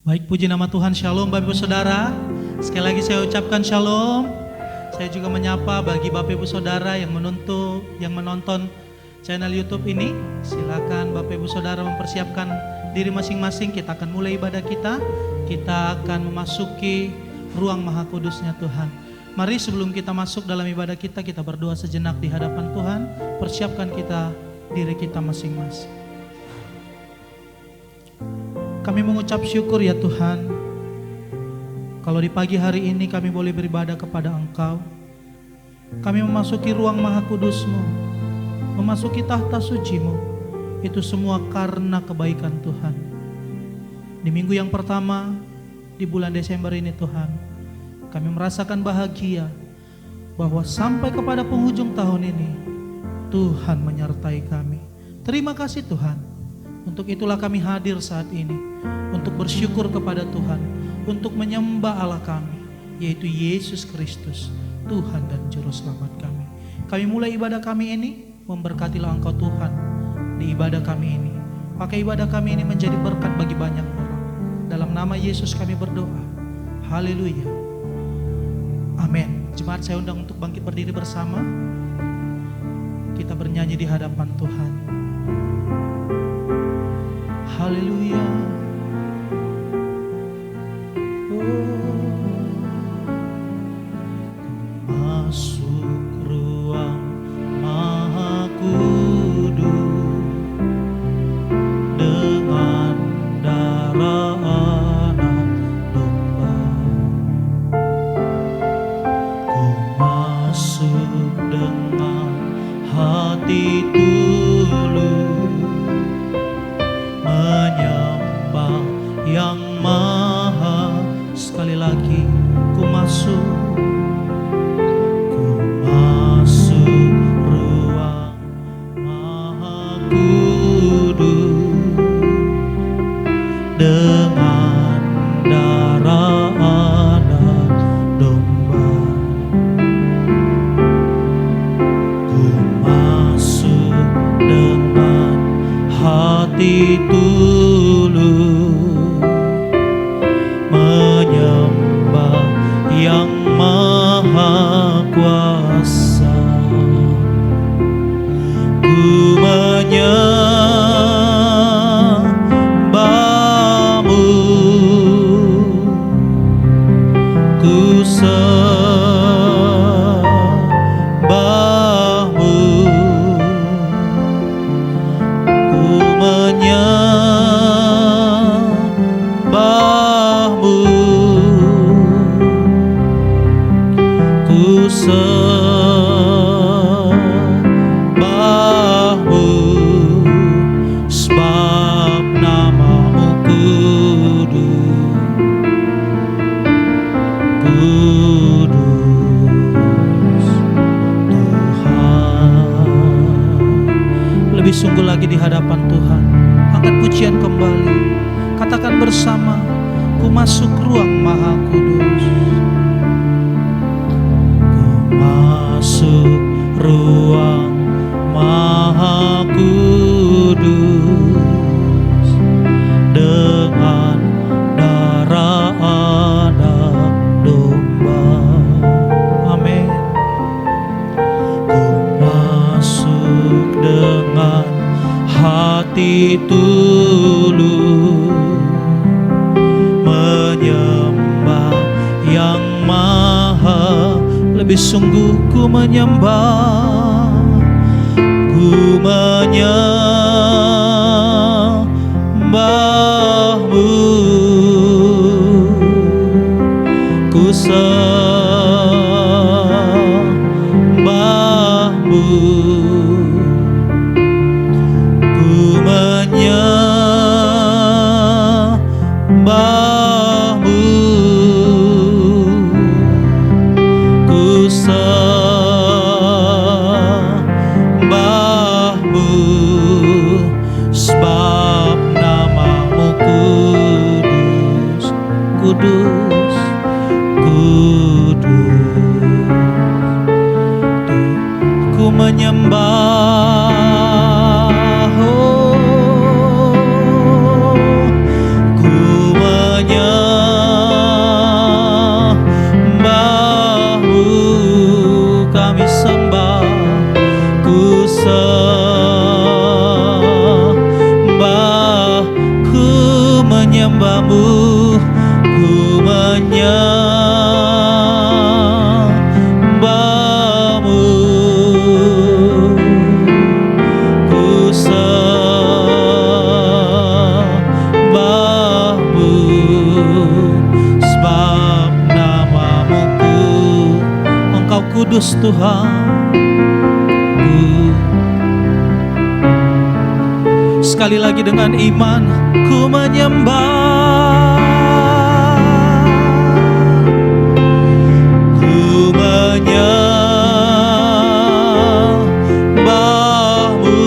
Baik, puji nama Tuhan. Shalom Bapak Ibu Saudara. Sekali lagi saya ucapkan shalom. Saya juga menyapa bagi Bapak Ibu Saudara yang menonton channel YouTube ini. Silakan Bapak Ibu Saudara mempersiapkan diri masing-masing. Kita akan mulai ibadah kita. Kita akan memasuki ruang Maha Kudusnya Tuhan. Mari sebelum kita masuk dalam ibadah kita berdoa sejenak di hadapan Tuhan. Persiapkan diri kita masing-masing. Kami mengucap syukur ya Tuhan, kalau di pagi hari ini kami boleh beribadah kepada Engkau. Kami memasuki ruang Maha Kudus-Mu, memasuki tahta suci-Mu. Itu semua karena kebaikan Tuhan. Di minggu yang pertama di bulan Desember ini Tuhan, kami merasakan bahagia bahwa sampai kepada penghujung tahun ini Tuhan menyertai kami. Terima kasih Tuhan. Untuk itulah kami hadir saat ini, untuk bersyukur kepada Tuhan, untuk menyembah Allah kami, yaitu Yesus Kristus, Tuhan dan Juru Selamat kami. Kami mulai ibadah kami ini, memberkatilah Engkau Tuhan di ibadah kami ini. Pakai ibadah kami ini menjadi berkat bagi banyak orang. Dalam nama Yesus kami berdoa. Haleluya. Amin. Jemaat saya undang untuk bangkit berdiri bersama. Kita bernyanyi di hadapan Tuhan. Haleluya. Masuk ruang Maha Kudus dengan darah anak domba. Ku masuk dengan hati tulus, menyembah yang maha. Sekali lagi ku masuk ruang Maha Kudus dengan darah anak domba. Ku masuk dengan hati tulus, menyembah yang maha kuasa. Ku menyembah-Mu, ku sembah-Mu, ku menyembah-Mu, ku sembah-Mu, sebab nama-Mu kudus, kudus Tuhan. Lebih sungguh lagi di hadapan Tuhan, angkat pujian kembali, katakan bersama, ku masuk ruang Maha Kudus. Masuk ruang Maha Kudus dengan darah anak domba. Amin. Ku masuk dengan hati tulus, menyembah yang maha. Lebih sungguh ku menyembah, ku menyembah-Mu, ku sembah-Mu, ku menyembah-Mu, ku sembah-Mu, Kudus Tuhan. Sekali lagi dengan iman ku menyembah, ku menyembahmu,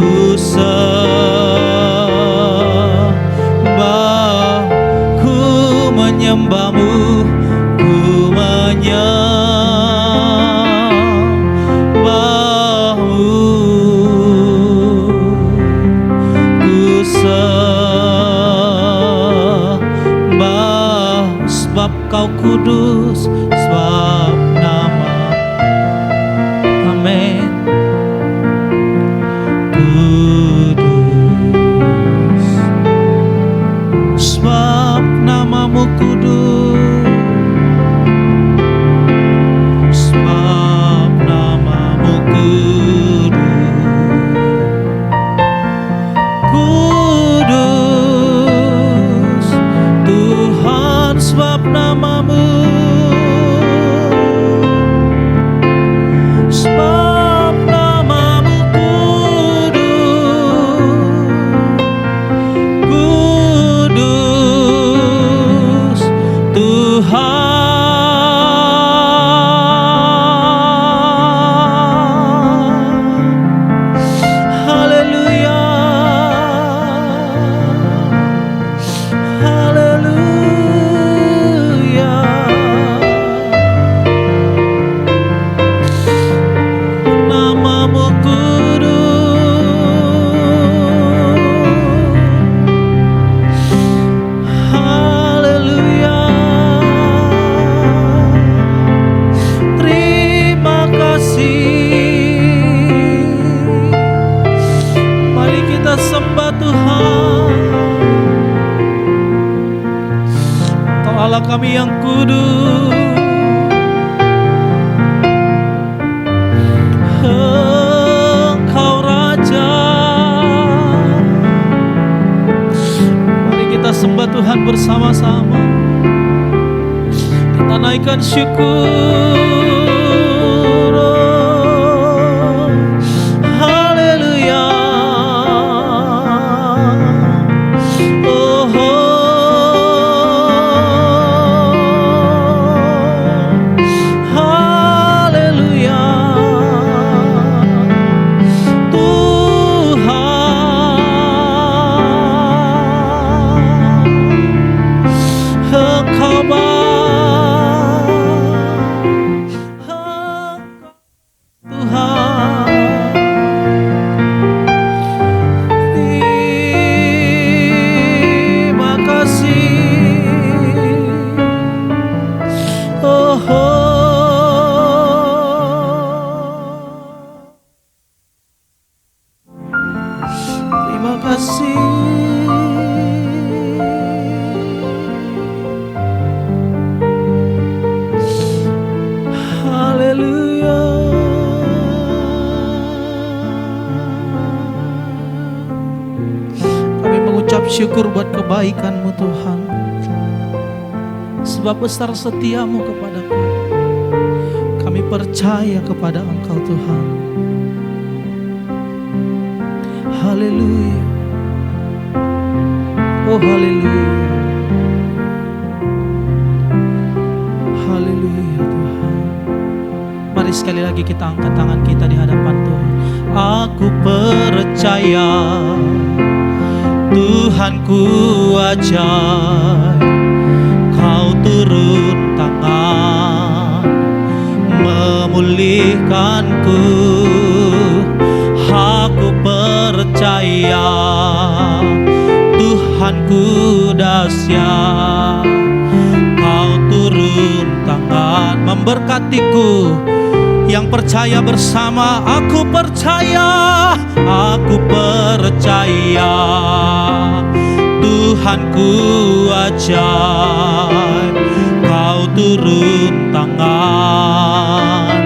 ku sembah, ku menyembahmu, ku sebab kau kudus, sebab nama. Amin. Kudus, sebab namamu kudus, sebab namamu kudus. Kudus Tuhan, sebab namamu, sebab namamu kudus. Kudus Tuhan. Haleluya, haleluya. Namamu kudus. Haleluya. Terima kasih. Mari kita sembah Tuhan. Kau Allah kami yang kudus. Engkau Raja. Mari kita sembah Tuhan bersama-sama. Kita naikkan syukur. Haleluya. Oh, haleluya. Engkau Tuhan, terima kasih. Oh, terima kasih. Haleluya. Kami mengucap syukur buat kebaikan-Mu Tuhan, sebab besar setiamu kepadaku. Kami percaya kepada Engkau Tuhan. Haleluya. Oh haleluya. Haleluya Tuhan. Mari sekali lagi kita angkat tangan kita di hadapan Tuhan. Aku percaya Tuhanku ajaib, Kau turun tangan memulihkanku. Aku percaya Tuhanku dahsyat, Kau turun tangan memberkatiku. Yang percaya bersama, aku percaya Tuhanku ajaib, Kau turun tangan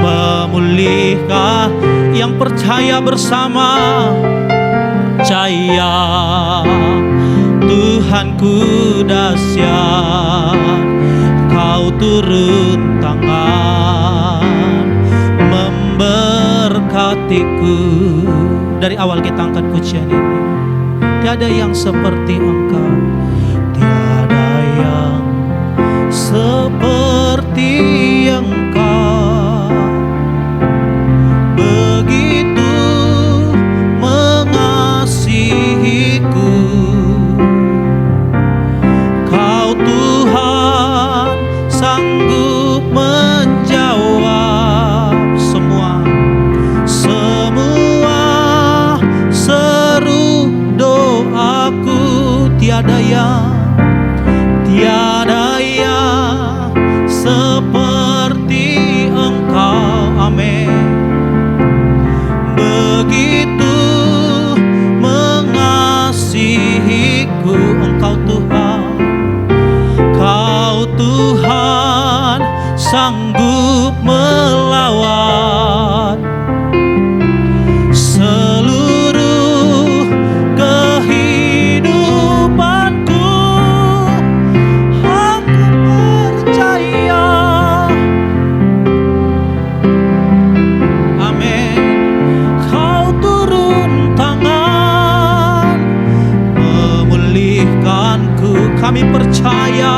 memulihkan. Yang percaya bersama, percaya Tuhanku dahsyat, Kau Kau turun tangan memberkatiku. Dari awal kita angkat pujian ini. Tiada yang seperti Engkau, tiada yang seperti Engkau. Begitu mengasihiku. Kau Tuhan sanggup menjawab semua seru doaku. Tiada yang seperti Engkau. Amin. Begitu mengasihiku. Engkau Tuhan, Kau Tuhan sanggup melawan seluruh kehidupanku. Aku percaya. Amin. Kau turun tangan memulihkanku. Kami percaya,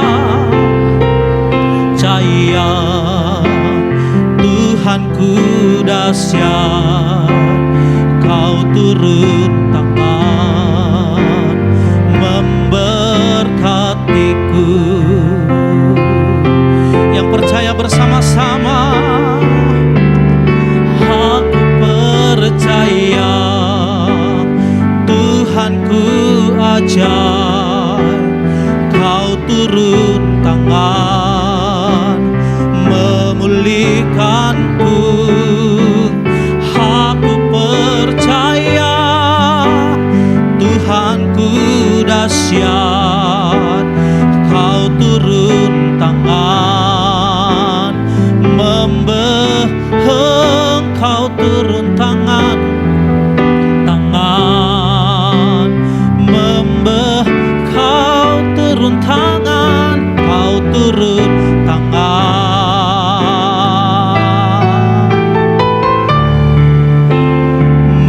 Tuhanku dahsyat. Kau turun tangan memberkatiku. Yang percaya bersama-sama. Aku percaya Tuhanku ajaib. Kau turun tangan memulihkanku. Aku percaya Tuhanku dahsyat. Kau turun tangan Kau turun tangan Kau turun tangan. Kau turun tangan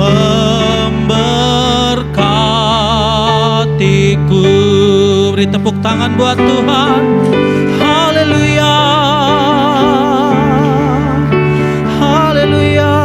memberkatiku. Beri tepuk tangan buat Tuhan. Haleluya, haleluya.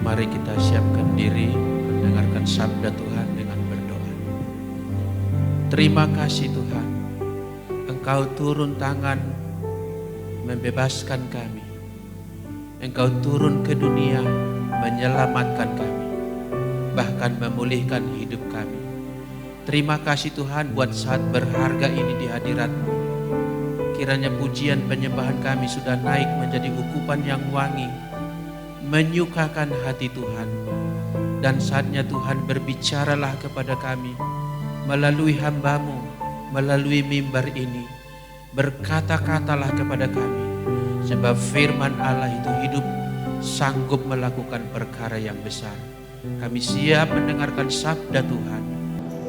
Mari kita siapkan diri mendengarkan sabda Tuhan dengan berdoa. Terima kasih Tuhan, Engkau turun tangan membebaskan kami. Engkau turun ke dunia menyelamatkan kami, bahkan memulihkan hidup kami. Terima kasih Tuhan buat saat berharga ini di hadirat-Mu. Kiranya pujian penyembahan kami sudah naik menjadi ukupan yang wangi, menyukakan hati Tuhan. Dan saatnya Tuhan berbicaralah kepada kami melalui hamba-Mu, melalui mimbar ini. Berkata-katalah kepada kami, sebab firman Allah itu hidup, sanggup melakukan perkara yang besar. Kami siap mendengarkan sabda Tuhan.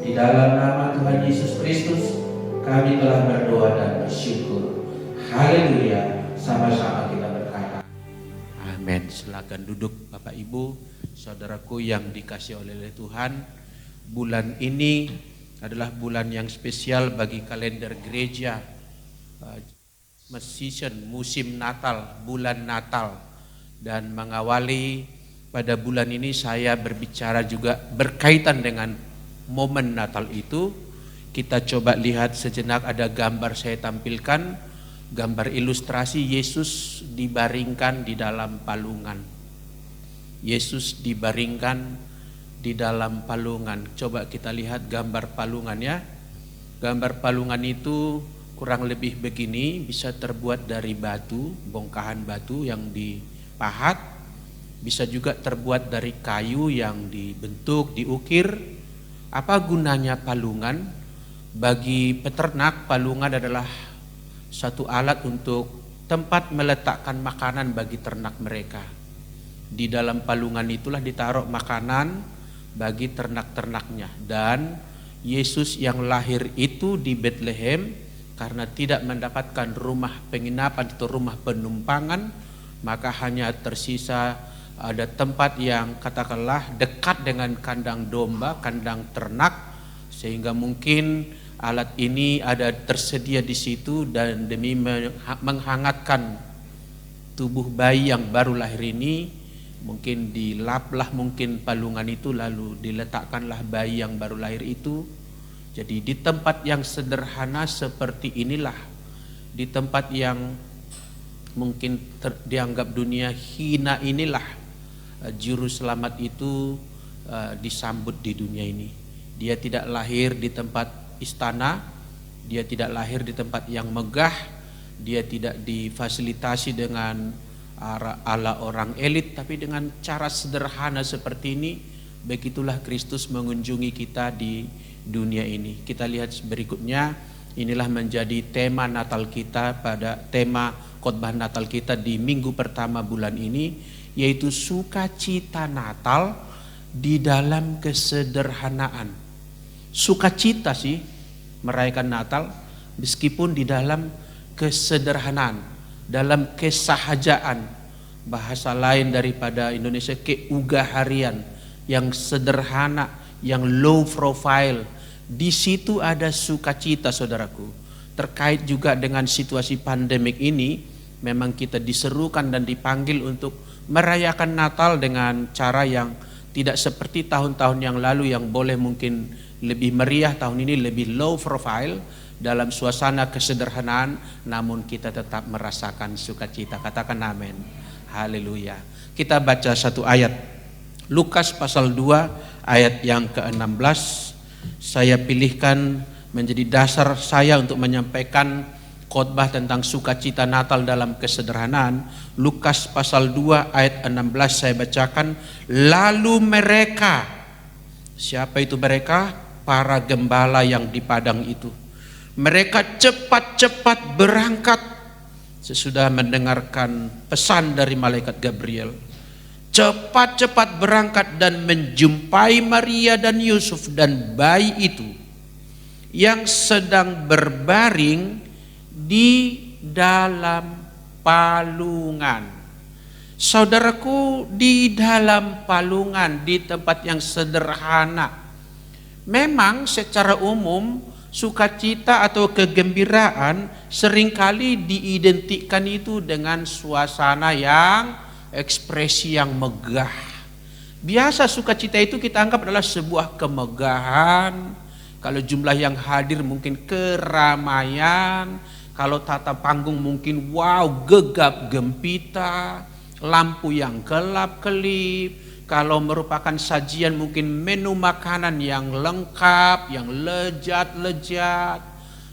Di dalam nama Tuhan Yesus Kristus kami telah berdoa dan bersyukur. Haleluya. Sama-sama kita berkata amin. Silakan duduk Bapak Ibu, saudaraku yang dikasihi oleh Tuhan. Bulan ini adalah bulan yang spesial bagi kalender gereja. Musim Natal, bulan Natal. Dan mengawali pada bulan ini saya berbicara juga berkaitan dengan momen Natal itu. Kita coba lihat sejenak, ada gambar saya tampilkan, gambar ilustrasi Yesus dibaringkan di dalam palungan. Yesus dibaringkan di dalam palungan. Coba kita lihat gambar palungannya. Gambar palungan itu kurang lebih begini, bisa terbuat dari batu, bongkahan batu yang dipahat, bisa juga terbuat dari kayu yang dibentuk, diukir. Apa gunanya palungan? Bagi peternak, palungan adalah satu alat untuk tempat meletakkan makanan bagi ternak mereka. Di dalam palungan itulah ditaruh makanan bagi ternak-ternaknya. Dan Yesus yang lahir itu di Bethlehem, karena tidak mendapatkan rumah penginapan atau rumah penumpangan, maka hanya tersisa ada tempat yang katakanlah dekat dengan kandang domba, kandang ternak, sehingga mungkin alat ini ada tersedia di situ, dan demi menghangatkan tubuh bayi yang baru lahir ini, mungkin dilaplah mungkin palungan itu, lalu diletakkanlah bayi yang baru lahir itu. Jadi di tempat yang sederhana seperti inilah, di tempat yang mungkin dianggap dunia hina inilah, juru selamat itu disambut di dunia ini. Dia tidak lahir di tempat istana, dia tidak lahir di tempat yang megah, dia tidak difasilitasi dengan ala orang elit, tapi dengan cara sederhana seperti ini. Begitulah Kristus mengunjungi kita di dunia ini. Kita lihat berikutnya, inilah menjadi tema Natal kita, pada tema khotbah Natal kita di minggu pertama bulan ini, yaitu sukacita Natal di dalam kesederhanaan. Sukacita sih merayakan Natal meskipun di dalam kesederhanaan, dalam kesahajaan. Bahasa lain daripada Indonesia, keugaharian, yang sederhana, yang low profile. Di situ ada sukacita, saudaraku. Terkait juga dengan situasi pandemik ini, memang kita diserukan dan dipanggil untuk merayakan Natal dengan cara yang tidak seperti tahun-tahun yang lalu, yang boleh mungkin lebih meriah. Tahun ini lebih low profile, dalam suasana kesederhanaan, namun kita tetap merasakan sukacita. Katakan amin. Haleluya. Kita baca satu ayat, Lukas pasal 2 ayat yang ke-16. Saya pilihkan menjadi dasar saya untuk menyampaikan khotbah tentang sukacita Natal dalam kesederhanaan. Lukas pasal 2 ayat 16 saya bacakan. Lalu mereka, siapa itu mereka? Para gembala yang di padang itu. Mereka cepat-cepat berangkat sesudah mendengarkan pesan dari malaikat Gabriel. Cepat-cepat berangkat dan menjumpai Maria dan Yusuf dan bayi itu yang sedang berbaring di dalam palungan. Saudaraku, di dalam palungan, di tempat yang sederhana. Memang secara umum sukacita atau kegembiraan seringkali diidentikan itu dengan suasana yang ekspresi yang megah. Biasa sukacita itu kita anggap adalah sebuah kemegahan. Kalau jumlah yang hadir mungkin keramaian. Kalau tata panggung mungkin wow, gegap gempita, lampu yang kelap-kelip. Kalau merupakan sajian mungkin menu makanan yang lengkap, yang lezat-lezat.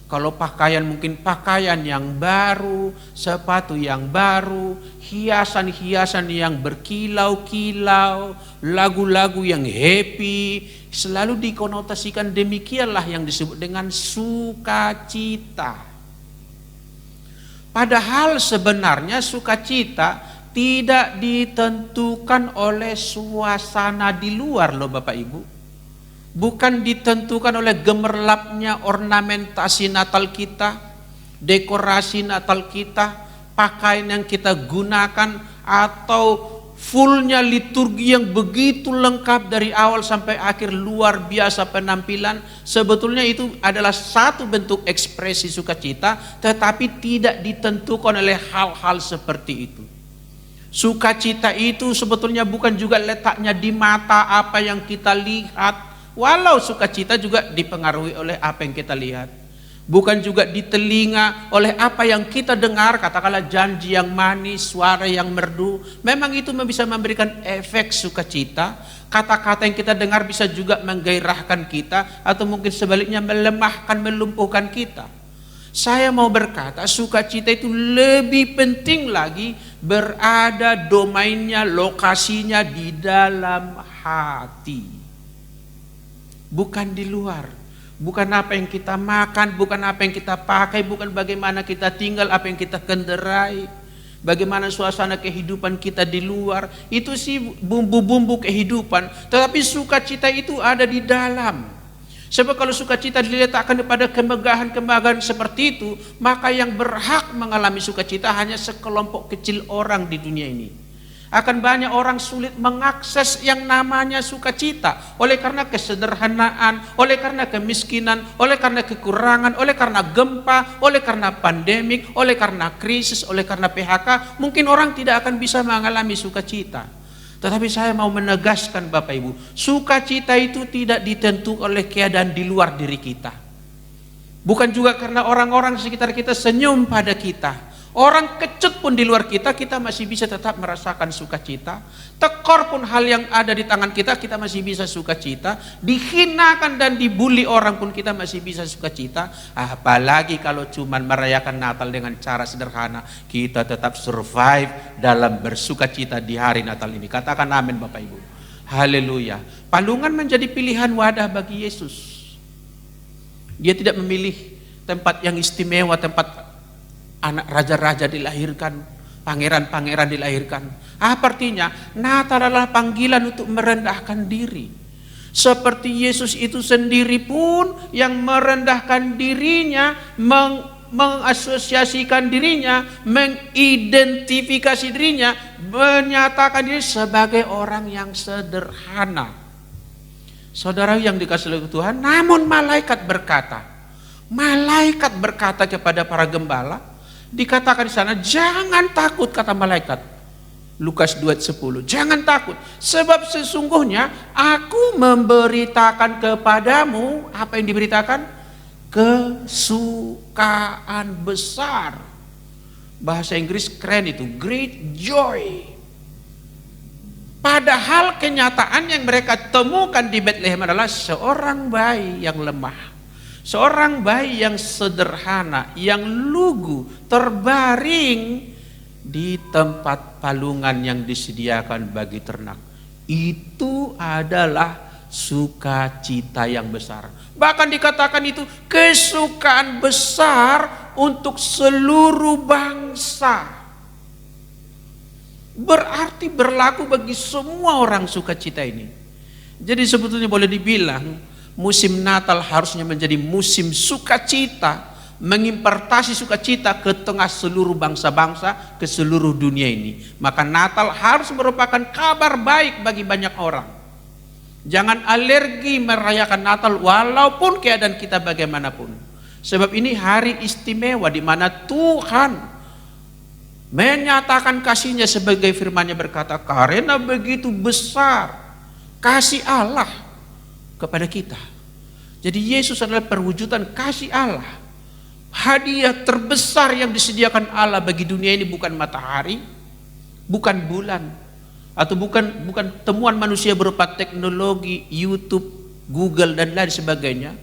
Kalau pakaian mungkin pakaian yang baru, sepatu yang baru, hiasan-hiasan yang berkilau-kilau, lagu-lagu yang happy, selalu dikonotasikan demikianlah yang disebut dengan sukacita. Padahal sebenarnya sukacita tidak ditentukan oleh suasana di luar loh Bapak Ibu. Bukan ditentukan oleh gemerlapnya ornamentasi Natal kita, dekorasi Natal kita, pakaian yang kita gunakan, atau fullnya liturgi yang begitu lengkap dari awal sampai akhir, luar biasa penampilan. Sebetulnya itu adalah satu bentuk ekspresi sukacita, tetapi tidak ditentukan oleh hal-hal seperti itu. Sukacita itu sebetulnya bukan juga letaknya di mata apa yang kita lihat, walau sukacita juga dipengaruhi oleh apa yang kita lihat. Bukan juga di telinga oleh apa yang kita dengar, katakanlah janji yang manis, suara yang merdu. Memang itu bisa memberikan efek sukacita. Kata-kata yang kita dengar bisa juga menggairahkan kita, atau mungkin sebaliknya melemahkan, melumpuhkan kita. Saya mau berkata sukacita itu lebih penting lagi berada domainnya, lokasinya di dalam hati. Bukan di luar. Bukan apa yang kita makan, bukan apa yang kita pakai, bukan bagaimana kita tinggal, apa yang kita kendarai. Bagaimana suasana kehidupan kita di luar. Itu sih bumbu-bumbu kehidupan. Tetapi sukacita itu ada di dalam. Sebab kalau sukacita diletakkan kepada kemegahan-kemegahan seperti itu, maka yang berhak mengalami sukacita hanya sekelompok kecil orang di dunia ini. Akan banyak orang sulit mengakses yang namanya sukacita oleh karena kesederhanaan, oleh karena kemiskinan, oleh karena kekurangan, oleh karena gempa, oleh karena pandemik, oleh karena krisis, oleh karena PHK. Mungkin orang tidak akan bisa mengalami sukacita. Tetapi saya mau menegaskan Bapak Ibu, sukacita itu tidak ditentukan oleh keadaan di luar diri kita. Bukan juga karena orang-orang sekitar kita senyum pada kita. Orang kecut pun di luar kita, kita masih bisa tetap merasakan sukacita. Tekor pun hal yang ada di tangan kita, kita masih bisa sukacita. Dihinakan dan dibully orang pun kita masih bisa sukacita. Apalagi kalau cuma merayakan Natal dengan cara sederhana, kita tetap survive dalam bersukacita di hari Natal ini. Katakan amin Bapak Ibu. Haleluya. Palungan menjadi pilihan wadah bagi Yesus. Dia tidak memilih tempat yang istimewa, tempat anak raja-raja dilahirkan, pangeran-pangeran dilahirkan. Apa artinya? Natal adalah panggilan untuk merendahkan diri. Seperti Yesus itu sendiri pun yang merendahkan dirinya, mengasosiasikan dirinya, mengidentifikasi dirinya, menyatakan diri sebagai orang yang sederhana. Saudara yang dikasihi oleh Tuhan, namun malaikat berkata kepada para gembala, dikatakan di sana, jangan takut, kata malaikat. Lukas 2:10, jangan takut, sebab sesungguhnya aku memberitakan kepadamu, apa yang diberitakan? Kesukaan besar. Bahasa Inggris keren itu, great joy. Padahal kenyataan yang mereka temukan di Bethlehem adalah seorang bayi yang lemah. Seorang bayi yang sederhana, yang lugu, terbaring di tempat palungan yang disediakan bagi ternak. Itu adalah sukacita yang besar. Bahkan dikatakan itu kesukaan besar untuk seluruh bangsa. Berarti berlaku bagi semua orang sukacita ini. Jadi sebetulnya boleh dibilang musim Natal harusnya menjadi musim sukacita, mengimpartasi sukacita ke tengah seluruh bangsa-bangsa, ke seluruh dunia ini. Maka Natal harus merupakan kabar baik bagi banyak orang. Jangan alergi merayakan Natal walaupun keadaan kita bagaimanapun. Sebab ini hari istimewa di mana Tuhan menyatakan kasih-Nya sebagai firman-Nya berkata, karena begitu besar kasih Allah kepada kita. Jadi Yesus adalah perwujudan kasih Allah. Hadiah terbesar yang disediakan Allah bagi dunia ini bukan matahari, bukan bulan, atau bukan temuan manusia berupa teknologi, YouTube, Google dan lain sebagainya,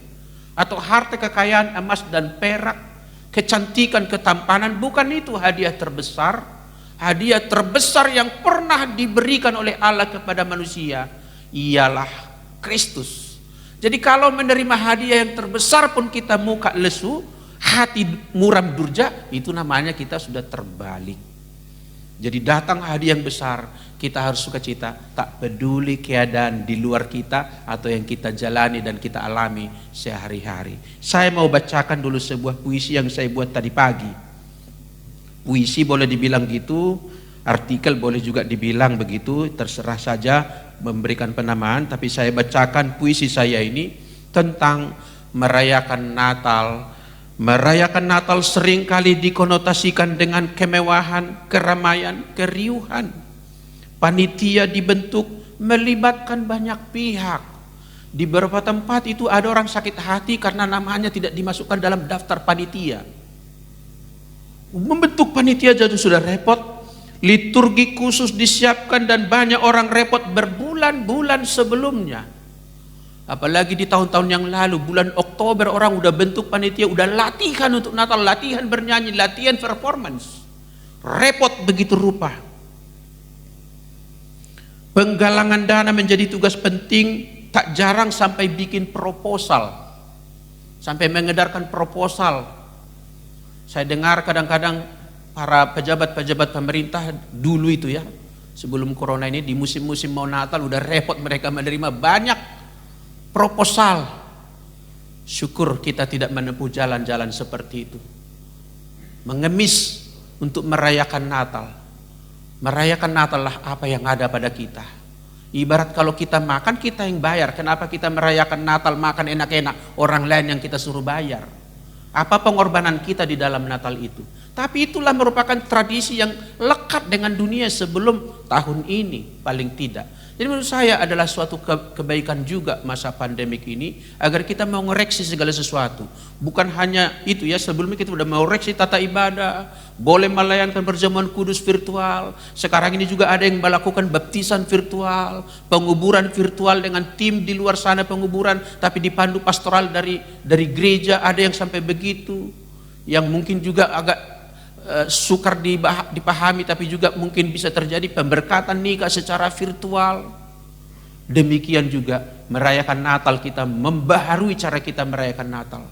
atau harta kekayaan emas dan perak, kecantikan, ketampanan. Bukan itu hadiah terbesar. Hadiah terbesar yang pernah diberikan oleh Allah kepada manusia ialah Kristus. Jadi kalau menerima hadiah yang terbesar pun kita muka lesu, hati muram durja, itu namanya kita sudah terbalik. Jadi datang hadiah yang besar, kita harus sukacita, tak peduli keadaan di luar kita atau yang kita jalani dan kita alami sehari-hari. Saya mau bacakan dulu sebuah puisi yang saya buat tadi pagi. Puisi boleh dibilang gitu, artikel boleh juga dibilang begitu, terserah saja memberikan penamaan, tapi saya bacakan puisi saya ini tentang merayakan Natal. Merayakan Natal seringkali dikonotasikan dengan kemewahan, keramaian, keriuhan. Panitia dibentuk melibatkan banyak pihak. Di beberapa tempat itu ada orang sakit hati karena namanya tidak dimasukkan dalam daftar panitia. Membentuk panitia jadi sudah repot. Liturgi khusus disiapkan dan banyak orang repot berbulan-bulan sebelumnya. Apalagi di tahun-tahun yang lalu, bulan Oktober orang udah bentuk panitia, udah latihan untuk Natal, latihan bernyanyi, latihan performance. Repot begitu rupa. Penggalangan dana menjadi tugas penting, tak jarang sampai bikin proposal. Sampai mengedarkan proposal. Saya dengar kadang-kadang para pejabat-pejabat pemerintah dulu itu ya, sebelum corona ini, di musim-musim mau Natal udah repot mereka menerima banyak proposal. Syukur kita tidak menempuh jalan-jalan seperti itu. Mengemis untuk merayakan Natal. Merayakan Natal lah apa yang ada pada kita. Ibarat kalau kita makan, kita yang bayar. Kenapa kita merayakan Natal makan enak-enak, orang lain yang kita suruh bayar? Apa pengorbanan kita di dalam Natal itu? Tapi itulah merupakan tradisi yang lekat dengan dunia sebelum tahun ini paling tidak. Jadi menurut saya adalah suatu kebaikan juga masa pandemik ini, agar kita mau ngoreksi segala sesuatu. Bukan hanya itu ya, sebelumnya kita sudah mau ngoreksi tata ibadah, boleh melayankan perjamuan kudus virtual. Sekarang ini juga ada yang melakukan baptisan virtual, penguburan virtual dengan tim di luar sana penguburan, tapi dipandu pastoral dari gereja, ada yang sampai begitu. Yang mungkin juga agak sukar dipahami, tapi juga mungkin bisa terjadi pemberkatan nikah secara virtual. Demikian juga merayakan Natal, kita membaharui cara kita merayakan Natal.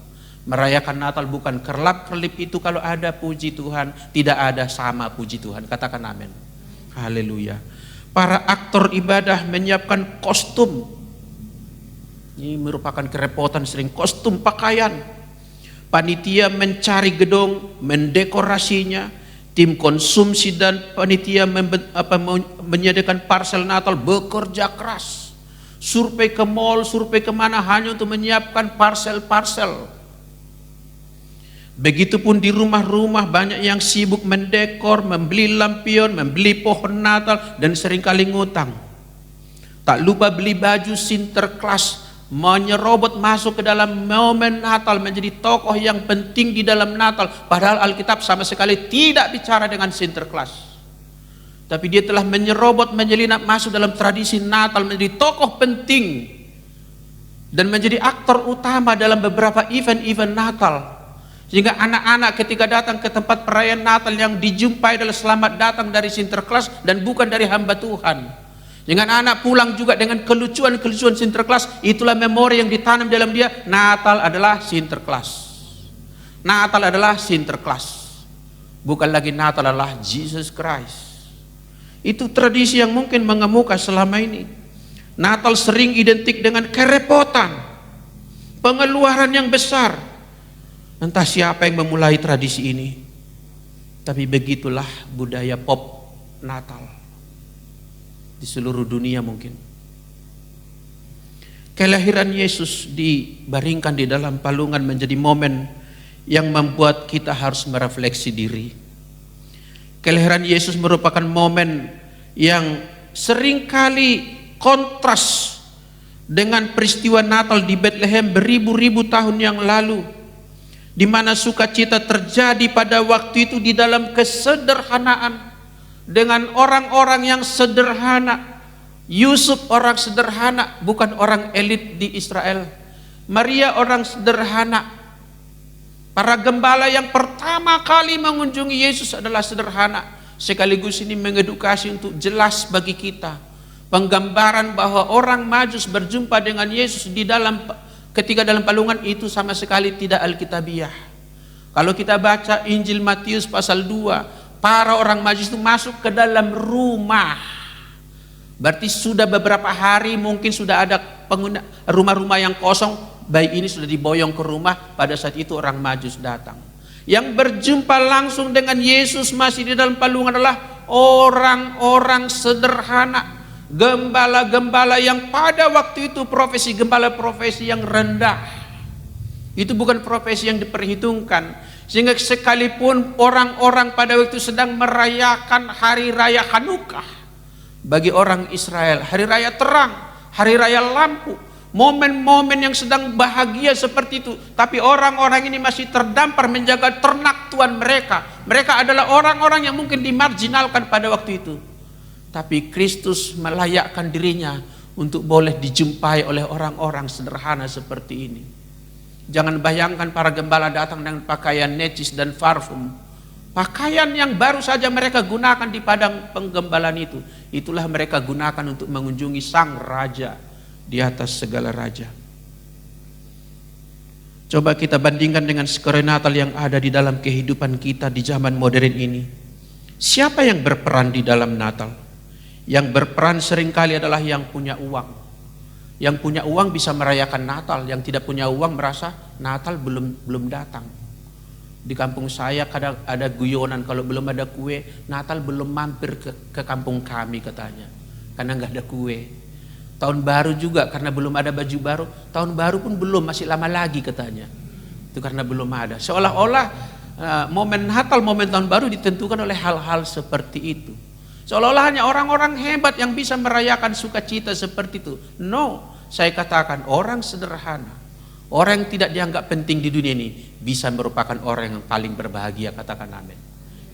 Merayakan Natal bukan kerlap-kerlip itu, kalau ada puji Tuhan, tidak ada sama puji Tuhan. Katakan amin. Haleluya. Para aktor ibadah menyiapkan kostum. Ini merupakan kerepotan sering, kostum pakaian. Panitia mencari gedung, mendekorasinya, tim konsumsi dan panitia menyediakan parsel Natal bekerja keras. Survei ke mall, survei kemana hanya untuk menyiapkan parsel-parsel. Begitupun di rumah-rumah banyak yang sibuk mendekor, membeli lampion, membeli pohon Natal, dan seringkali ngutang. Tak lupa beli baju Sinterklas, menyerobot masuk ke dalam momen Natal, menjadi tokoh yang penting di dalam Natal. Padahal Alkitab sama sekali tidak bicara dengan Sinterklas, tapi dia telah menyerobot, menyelinap masuk dalam tradisi Natal, menjadi tokoh penting dan menjadi aktor utama dalam beberapa event-event Natal. Sehingga anak-anak ketika datang ke tempat perayaan Natal yang dijumpai adalah selamat datang dari Sinterklas dan bukan dari hamba Tuhan. Jangan anak pulang juga dengan kelucuan-kelucuan Sinterklas. Itulah memori yang ditanam dalam dia. Natal adalah Sinterklas. Natal adalah Sinterklas. Bukan lagi Natal adalah Jesus Christ. Itu tradisi yang mungkin mengemuka selama ini. Natal sering identik dengan kerepotan, pengeluaran yang besar. Entah siapa yang memulai tradisi ini, tapi begitulah budaya pop Natal di seluruh dunia mungkin. Kelahiran Yesus dibaringkan di dalam palungan menjadi momen yang membuat kita harus merefleksi diri. Kelahiran Yesus merupakan momen yang seringkali kontras dengan peristiwa Natal di Bethlehem beribu-ribu tahun yang lalu, di mana sukacita terjadi pada waktu itu di dalam kesederhanaan, dengan orang-orang yang sederhana. Yusuf orang sederhana, bukan orang elit di Israel. Maria orang sederhana. Para gembala yang pertama kali mengunjungi Yesus adalah sederhana. Sekaligus ini mengedukasi untuk jelas bagi kita penggambaran bahwa orang Majus berjumpa dengan Yesus ketika dalam palungan itu sama sekali tidak alkitabiah. Kalau kita baca Injil Matius pasal 2, para orang Majus itu masuk ke dalam rumah. Berarti sudah beberapa hari mungkin sudah ada pengguna rumah-rumah yang kosong. Bayi ini sudah diboyong ke rumah. Pada saat itu orang Majus datang. Yang berjumpa langsung dengan Yesus masih di dalam palungan adalah orang-orang sederhana. Gembala-gembala yang pada waktu itu profesi gembala, profesi yang rendah. Itu bukan profesi yang diperhitungkan. Sehingga sekalipun orang-orang pada waktu sedang merayakan hari raya Hanukkah, bagi orang Israel hari raya terang, hari raya lampu, momen-momen yang sedang bahagia seperti itu, tapi orang-orang ini masih terdampar menjaga ternak Tuhan mereka. Mereka adalah orang-orang yang mungkin dimarginalkan pada waktu itu, tapi Kristus melayakkan dirinya untuk boleh dijumpai oleh orang-orang sederhana seperti ini. Jangan bayangkan para gembala datang dengan pakaian necis dan parfum. Pakaian yang baru saja mereka gunakan di padang penggembalaan itu, itulah mereka gunakan untuk mengunjungi sang raja di atas segala raja. Coba kita bandingkan dengan skor Natal yang ada di dalam kehidupan kita di zaman modern ini. Siapa yang berperan di dalam Natal? Yang berperan seringkali adalah yang punya uang. Yang punya uang bisa merayakan Natal, yang tidak punya uang merasa Natal belum datang. Di kampung saya kadang ada guyonan, kalau belum ada kue, Natal belum mampir ke kampung kami katanya. Karena nggak ada kue. Tahun baru juga karena belum ada baju baru, tahun baru pun belum, masih lama lagi katanya. Itu karena belum ada. Seolah-olah momen Natal, momen tahun baru ditentukan oleh hal-hal seperti itu. Seolah-olah hanya orang-orang hebat yang bisa merayakan sukacita seperti itu. No, saya katakan orang sederhana, orang yang tidak dianggap penting di dunia ini bisa merupakan orang yang paling berbahagia, katakan amin.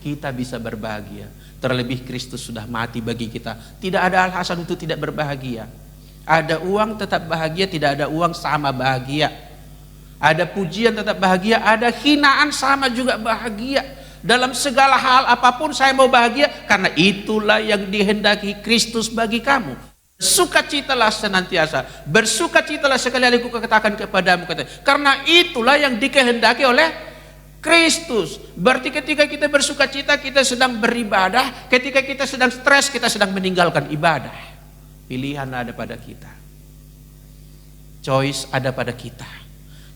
Kita bisa berbahagia, terlebih Kristus sudah mati bagi kita. Tidak ada alasan untuk tidak berbahagia. Ada uang tetap bahagia, tidak ada uang sama bahagia. Ada pujian tetap bahagia, ada hinaan sama juga bahagia. Dalam segala hal apapun saya mau bahagia, karena itulah yang dihendaki Kristus bagi kamu. Bersukacitalah senantiasa, bersukacitalah sekali lagi aku katakan kepadamu, karena itulah yang dikehendaki oleh Kristus. Berarti ketika kita bersukacita, kita sedang beribadah. Ketika kita sedang stres, kita sedang meninggalkan ibadah. Pilihan ada pada kita, choice ada pada kita.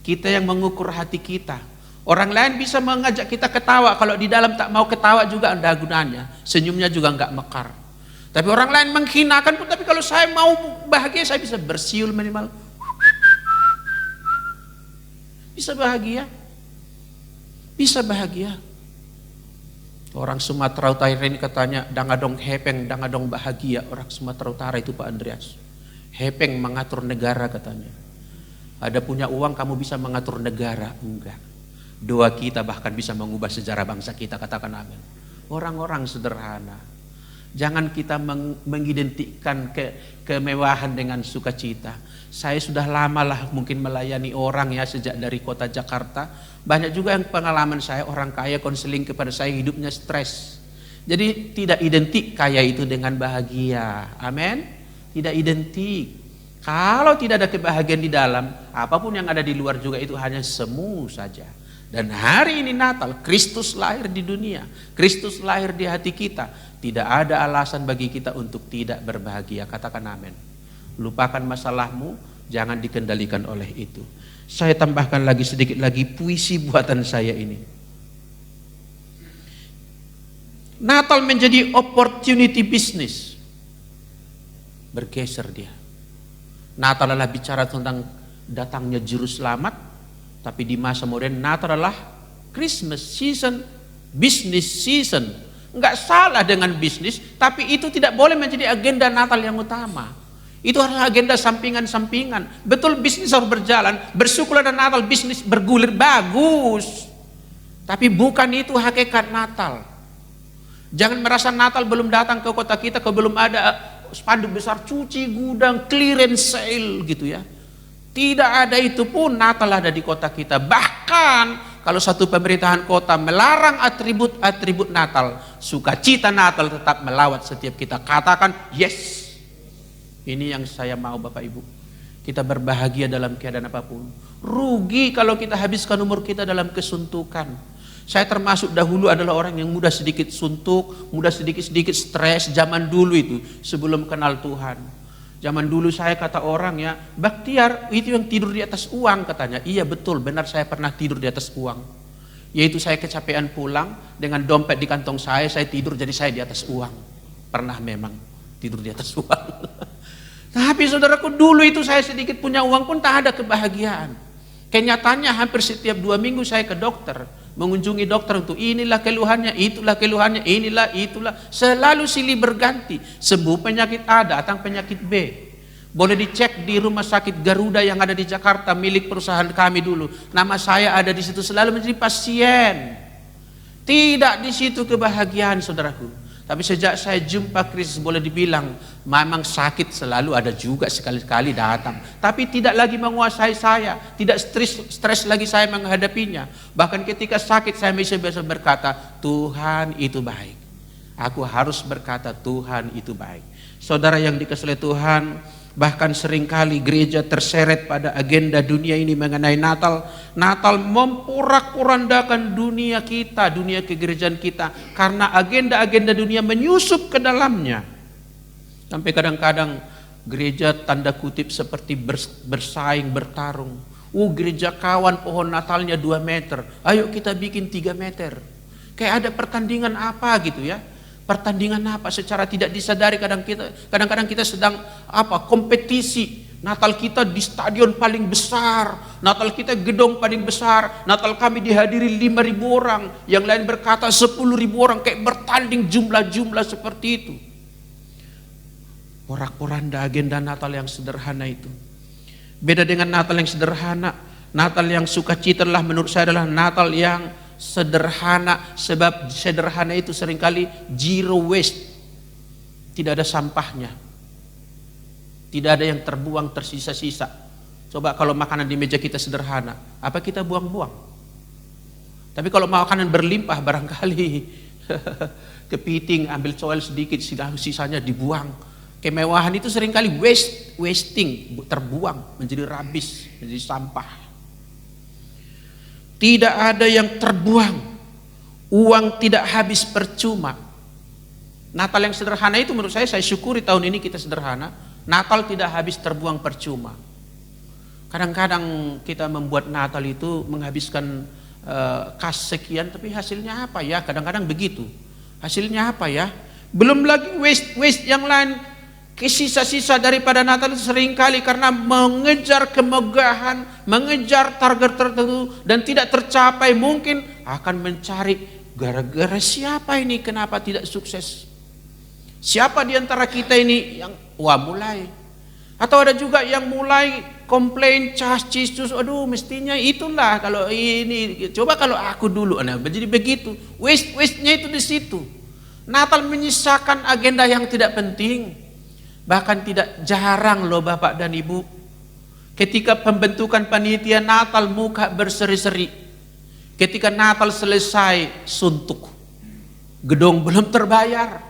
Kita yang mengukur hati kita. Orang lain bisa mengajak kita ketawa, kalau di dalam tak mau ketawa juga ada gunanya, senyumnya juga enggak mekar. Tapi orang lain menghinakan pun, tapi kalau saya mau bahagia, saya bisa bersiul minimal, bisa bahagia, bisa bahagia. Orang Sumatera Utara ini katanya dangadong hepeng, dangadong bahagia. Orang Sumatera Utara itu Pak Andreas, hepeng mengatur negara katanya. Ada punya uang kamu bisa mengatur negara? Enggak. Doa kita bahkan bisa mengubah sejarah bangsa kita, katakan amin. Orang-orang sederhana. Jangan kita mengidentikan kemewahan dengan sukacita. Saya sudah lama lah mungkin melayani orang ya, sejak dari kota Jakarta. Banyak juga yang pengalaman saya, orang kaya konseling kepada saya hidupnya stres. Jadi tidak identik kaya itu dengan bahagia. Amin. Tidak identik. Kalau tidak ada kebahagiaan di dalam, apapun yang ada di luar juga itu hanya semu saja. Dan hari ini Natal, Kristus lahir di dunia, Kristus lahir di hati kita. Tidak ada alasan bagi kita untuk tidak berbahagia, katakan amin. Lupakan masalahmu, jangan dikendalikan oleh itu. Saya tambahkan lagi sedikit lagi puisi buatan saya ini. Natal menjadi opportunity business. Bergeser dia. Natal adalah bicara tentang datangnya juru selamat. Tapi di masa modern Natal adalah Christmas season, business season. Enggak salah dengan bisnis, tapi itu tidak boleh menjadi agenda Natal yang utama. Itu adalah agenda sampingan-sampingan. Betul bisnis harus berjalan, bersyukurlah dan Natal bisnis bergulir bagus. Tapi bukan itu hakikat Natal. Jangan merasa Natal belum datang ke kota kita, kalau belum ada spanduk besar cuci gudang, clearance sale gitu ya. Tidak ada itu pun Natal ada di kota kita. Bahkan kalau satu pemerintahan kota melarang atribut-atribut Natal, sukacita Natal tetap melawat setiap kita. Katakan yes. Ini yang saya mau Bapak Ibu. Kita berbahagia dalam keadaan apapun. Rugi kalau kita habiskan umur kita dalam kesuntukan. Saya termasuk dahulu adalah orang yang mudah sedikit suntuk, mudah sedikit-sedikit stres zaman dulu itu sebelum kenal Tuhan. Zaman dulu saya kata orang ya, Baktiar itu yang tidur di atas uang katanya. Iya betul, benar saya pernah tidur di atas uang. Yaitu saya kecapean pulang dengan dompet di kantong saya tidur jadi saya di atas uang. Pernah memang tidur di atas uang. Tapi saudaraku dulu itu saya sedikit punya uang pun tak ada kebahagiaan. Kenyataannya hampir setiap 2 minggu saya ke dokter. Mengunjungi dokter untuk inilah keluhannya, itulah keluhannya, inilah, itulah. Selalu silih berganti. Sembuh penyakit A, datang penyakit B. Boleh dicek di rumah sakit Garuda yang ada di Jakarta, milik perusahaan kami dulu. Nama saya ada di situ, selalu menjadi pasien. Tidak di situ kebahagiaan saudaraku. Tapi sejak saya jumpa Kristus, boleh dibilang memang sakit selalu ada juga, sekali-kali datang. Tapi tidak lagi menguasai saya, tidak stres lagi saya menghadapinya. Bahkan ketika sakit saya bisa berkata, Tuhan itu baik. Aku harus berkata Tuhan itu baik. Saudara yang dikasihi Tuhan, bahkan seringkali gereja terseret pada agenda dunia ini mengenai Natal. Natal memporak-porandakan dunia kita, dunia kegerejaan kita, karena agenda-agenda dunia menyusup ke dalamnya. Sampai kadang-kadang gereja tanda kutip seperti bersaing, bertarung. Gereja kawan pohon Natalnya 2 meter, ayo kita bikin 3 meter. Kayak ada pertandingan apa gitu ya. Pertandingan apa secara tidak disadari kadang-kadang kita sedang kompetisi. Natal kita di stadion paling besar, Natal kita gedung paling besar, Natal kami dihadiri 5.000 orang, yang lain berkata 10.000 orang, kayak bertanding jumlah-jumlah seperti itu. Porak-poranda agenda Natal yang sederhana itu. Beda dengan Natal yang sederhana. Natal yang sukacita adalah menurut saya adalah Natal yang sederhana, sebab sederhana itu seringkali zero waste, tidak ada sampahnya, tidak ada yang terbuang tersisa-sisa. Coba kalau makanan di meja kita sederhana, apa kita buang-buang? Tapi kalau makanan berlimpah barangkali kepiting, ambil coel sedikit, sisanya dibuang. Kemewahan itu seringkali wasting, terbuang, menjadi rubbish, menjadi sampah. Tidak ada yang terbuang. Uang tidak habis percuma. Natal yang sederhana itu menurut saya syukuri tahun ini kita sederhana. Natal tidak habis terbuang percuma. Kadang-kadang kita membuat Natal itu menghabiskan kas sekian, tapi hasilnya apa ya? Kadang-kadang begitu. Hasilnya apa ya? Belum lagi waste yang lain. Sisa-sisa daripada Natal itu seringkali karena mengejar kemegahan, mengejar target tertentu dan tidak tercapai, mungkin akan mencari gara-gara siapa ini kenapa tidak sukses. Siapa di antara kita ini yang mulai. Atau ada juga yang mulai komplain, cas-cis, aduh mestinya itulah kalau ini, coba kalau aku dulu. Nah, jadi begitu. Waste-nya itu di situ. Natal menyisakan agenda yang tidak penting. Bahkan tidak jarang loh Bapak dan Ibu, ketika pembentukan panitia Natal muka berseri-seri. Ketika Natal selesai suntuk. Gedung belum terbayar,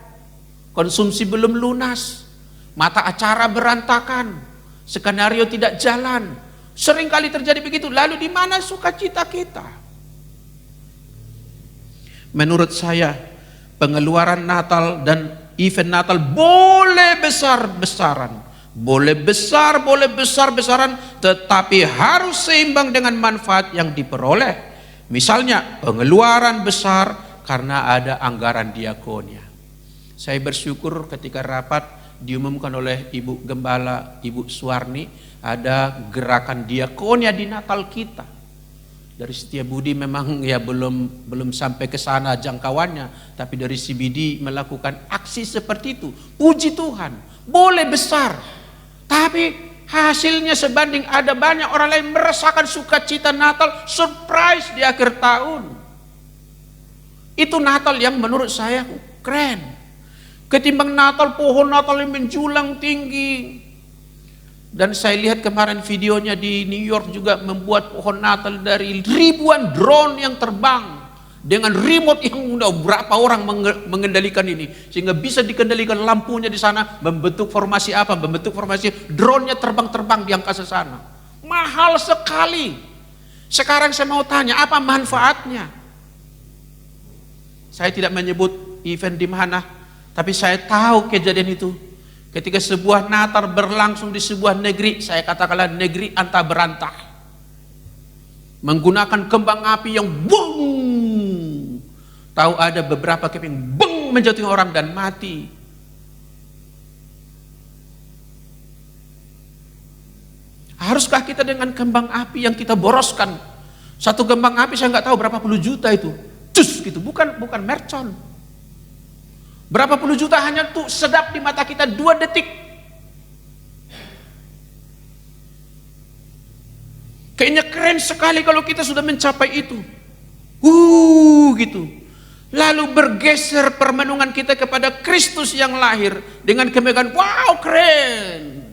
konsumsi belum lunas, mata acara berantakan, skenario tidak jalan. Seringkali terjadi begitu. Lalu di mana sukacita kita? Menurut saya pengeluaran Natal dan event Natal boleh besar-besaran, boleh besar-besaran, tetapi harus seimbang dengan manfaat yang diperoleh. Misalnya pengeluaran besar karena ada anggaran diakonia. Saya bersyukur ketika rapat diumumkan oleh Ibu Gembala, Ibu Suwarni, ada gerakan diakonia di Natal kita. Dari Setiabudi memang ya belum sampai ke sana jangkauannya, tapi dari CBD melakukan aksi seperti itu. Puji Tuhan, boleh besar, tapi hasilnya sebanding ada banyak orang lain merasakan sukacita Natal, surprise di akhir tahun. Itu Natal yang menurut saya keren. Ketimbang Natal, pohon Natal yang menjulang tinggi. Dan saya lihat kemarin videonya di New York juga membuat pohon Natal dari ribuan drone yang terbang dengan remote yang udah berapa orang mengendalikan ini, sehingga bisa dikendalikan lampunya di sana, membentuk formasi drone-nya terbang di angkasa sana. Mahal sekali. Sekarang saya mau tanya, apa manfaatnya? Saya tidak menyebut event di mana, tapi saya tahu kejadian itu. Ketika sebuah Natal berlangsung di sebuah negeri, saya katakanlah negeri antah berantah, menggunakan kembang api yang bung, tahu ada beberapa keping bung menjatuhkan orang dan mati. Haruskah kita dengan kembang api yang kita boroskan? Satu kembang api saya nggak tahu berapa puluh juta itu, cus gitu, bukan mercon. Berapa puluh juta hanya tuh sedap di mata kita 2 detik. Kayaknya keren sekali kalau kita sudah mencapai itu. Gitu. Lalu bergeser permenungan kita kepada Kristus yang lahir dengan kemegahan, wow keren.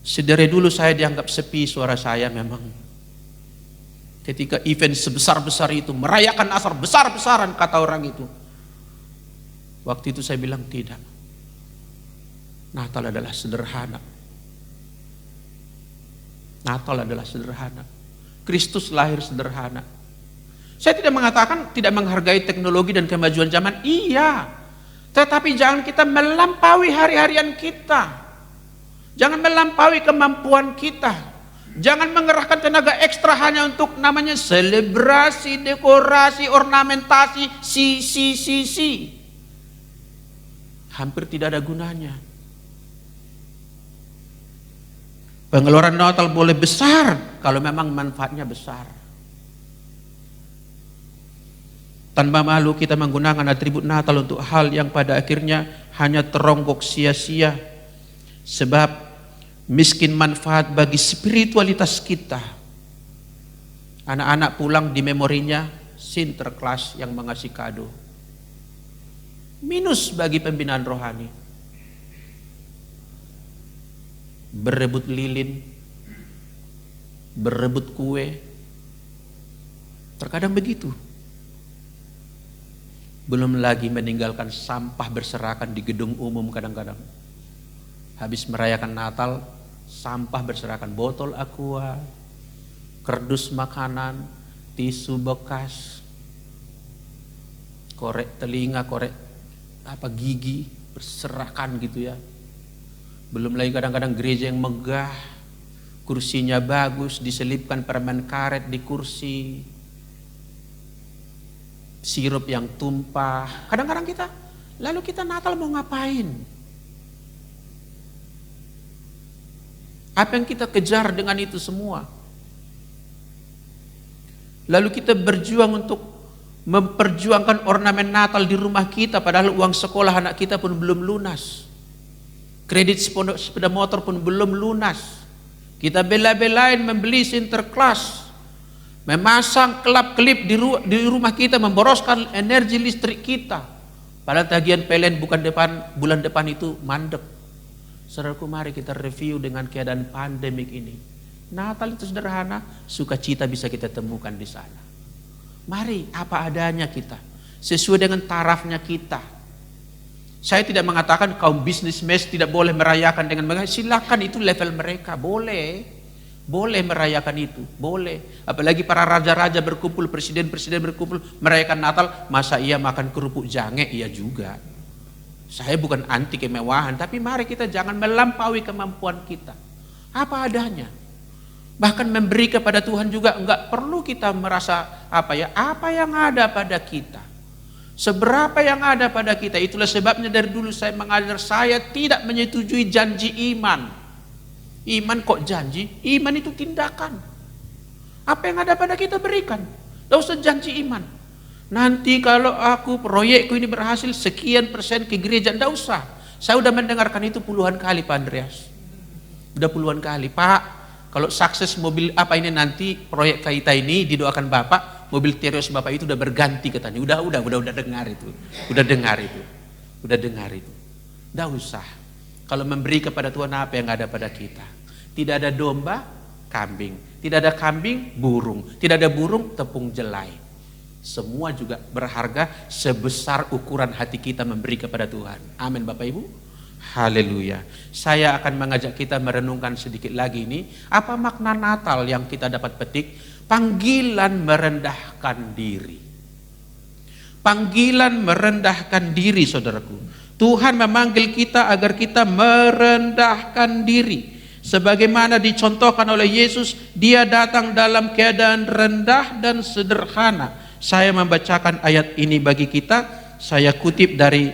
Sedari dulu saya dianggap sepi suara saya memang. Ketika event sebesar-besar itu, merayakan Natal besar-besaran kata orang itu. Waktu itu saya bilang tidak. Natal adalah sederhana. Natal adalah sederhana. Kristus lahir sederhana. Saya tidak mengatakan tidak menghargai teknologi dan kemajuan zaman. Iya. Tetapi jangan kita melampaui hari-harian kita. Jangan melampaui kemampuan kita. Jangan mengerahkan tenaga ekstra hanya untuk namanya selebrasi, dekorasi, ornamentasi, si. Hampir tidak ada gunanya. Pengeluaran Natal boleh besar kalau memang manfaatnya besar. Tanpa malu kita menggunakan atribut Natal untuk hal yang pada akhirnya hanya teronggok sia-sia. Sebab miskin manfaat bagi spiritualitas kita. Anak-anak pulang di memorinya Sinterklas yang mengasih kado. Minus bagi pembinaan rohani. Berebut lilin, berebut kue, terkadang begitu. Belum lagi meninggalkan sampah berserakan di gedung umum kadang-kadang. Habis merayakan Natal, sampah berserakan, botol aqua, kardus makanan, tisu bekas, korek telinga, korek gigi berserakan gitu ya. Belum lagi kadang-kadang gereja yang megah, kursinya bagus, diselipkan permen karet di kursi, sirup yang tumpah. Kadang-kadang lalu kita Natal mau ngapain? Apa yang kita kejar dengan itu semua? Lalu kita berjuang untuk memperjuangkan ornamen Natal di rumah kita, padahal uang sekolah anak kita pun belum lunas. Kredit sepeda motor pun belum lunas. Kita bela-belain membeli Sinterklas, memasang kelap-kelip di rumah kita, memboroskan energi listrik kita. Padahal tagihan PLN bulan depan itu mandek. Saudaraku, mari kita review dengan keadaan pandemik ini. Natal itu sederhana, sukacita bisa kita temukan di sana. Mari apa adanya kita, sesuai dengan tarafnya kita. Saya tidak mengatakan kaum bisnis mes tidak boleh merayakan dengan mereka. Silakan, itu level mereka, boleh merayakan itu, boleh. Apalagi para raja-raja berkumpul, presiden-presiden berkumpul merayakan Natal, masa ia makan kerupuk jange? Iya juga. Saya bukan anti kemewahan, tapi mari kita jangan melampaui kemampuan kita. Apa adanya. Bahkan memberi kepada Tuhan juga enggak perlu kita merasa apa yang ada pada kita. Seberapa yang ada pada kita. Itulah sebabnya dari dulu saya mengajar, saya tidak menyetujui janji iman. Iman kok janji? Iman itu tindakan. Apa yang ada pada kita berikan. Tidak usah janji iman. Nanti kalau aku proyekku ini berhasil sekian persen ke gereja, tidak usah. Saya sudah mendengarkan itu puluhan kali Pak Andreas. Sudah puluhan kali. Pak, kalau sukses mobil apa ini nanti proyek kita ini didoakan Bapak, mobil Terios Bapak itu udah berganti katanya. Udah dengar itu. Udah dengar itu. Tidak usah. Kalau memberi kepada Tuhan apa yang ada pada kita. Tidak ada domba, kambing. Tidak ada kambing, burung. Tidak ada burung, tepung jelai. Semua juga berharga sebesar ukuran hati kita memberi kepada Tuhan. Amin Bapak Ibu. Haleluya. Saya akan mengajak kita merenungkan sedikit lagi ini. Apa makna Natal yang kita dapat petik? Panggilan merendahkan diri. Panggilan merendahkan diri, saudaraku. Tuhan memanggil kita agar kita merendahkan diri. Sebagaimana dicontohkan oleh Yesus, dia datang dalam keadaan rendah dan sederhana. Saya membacakan ayat ini bagi kita. Saya kutip dari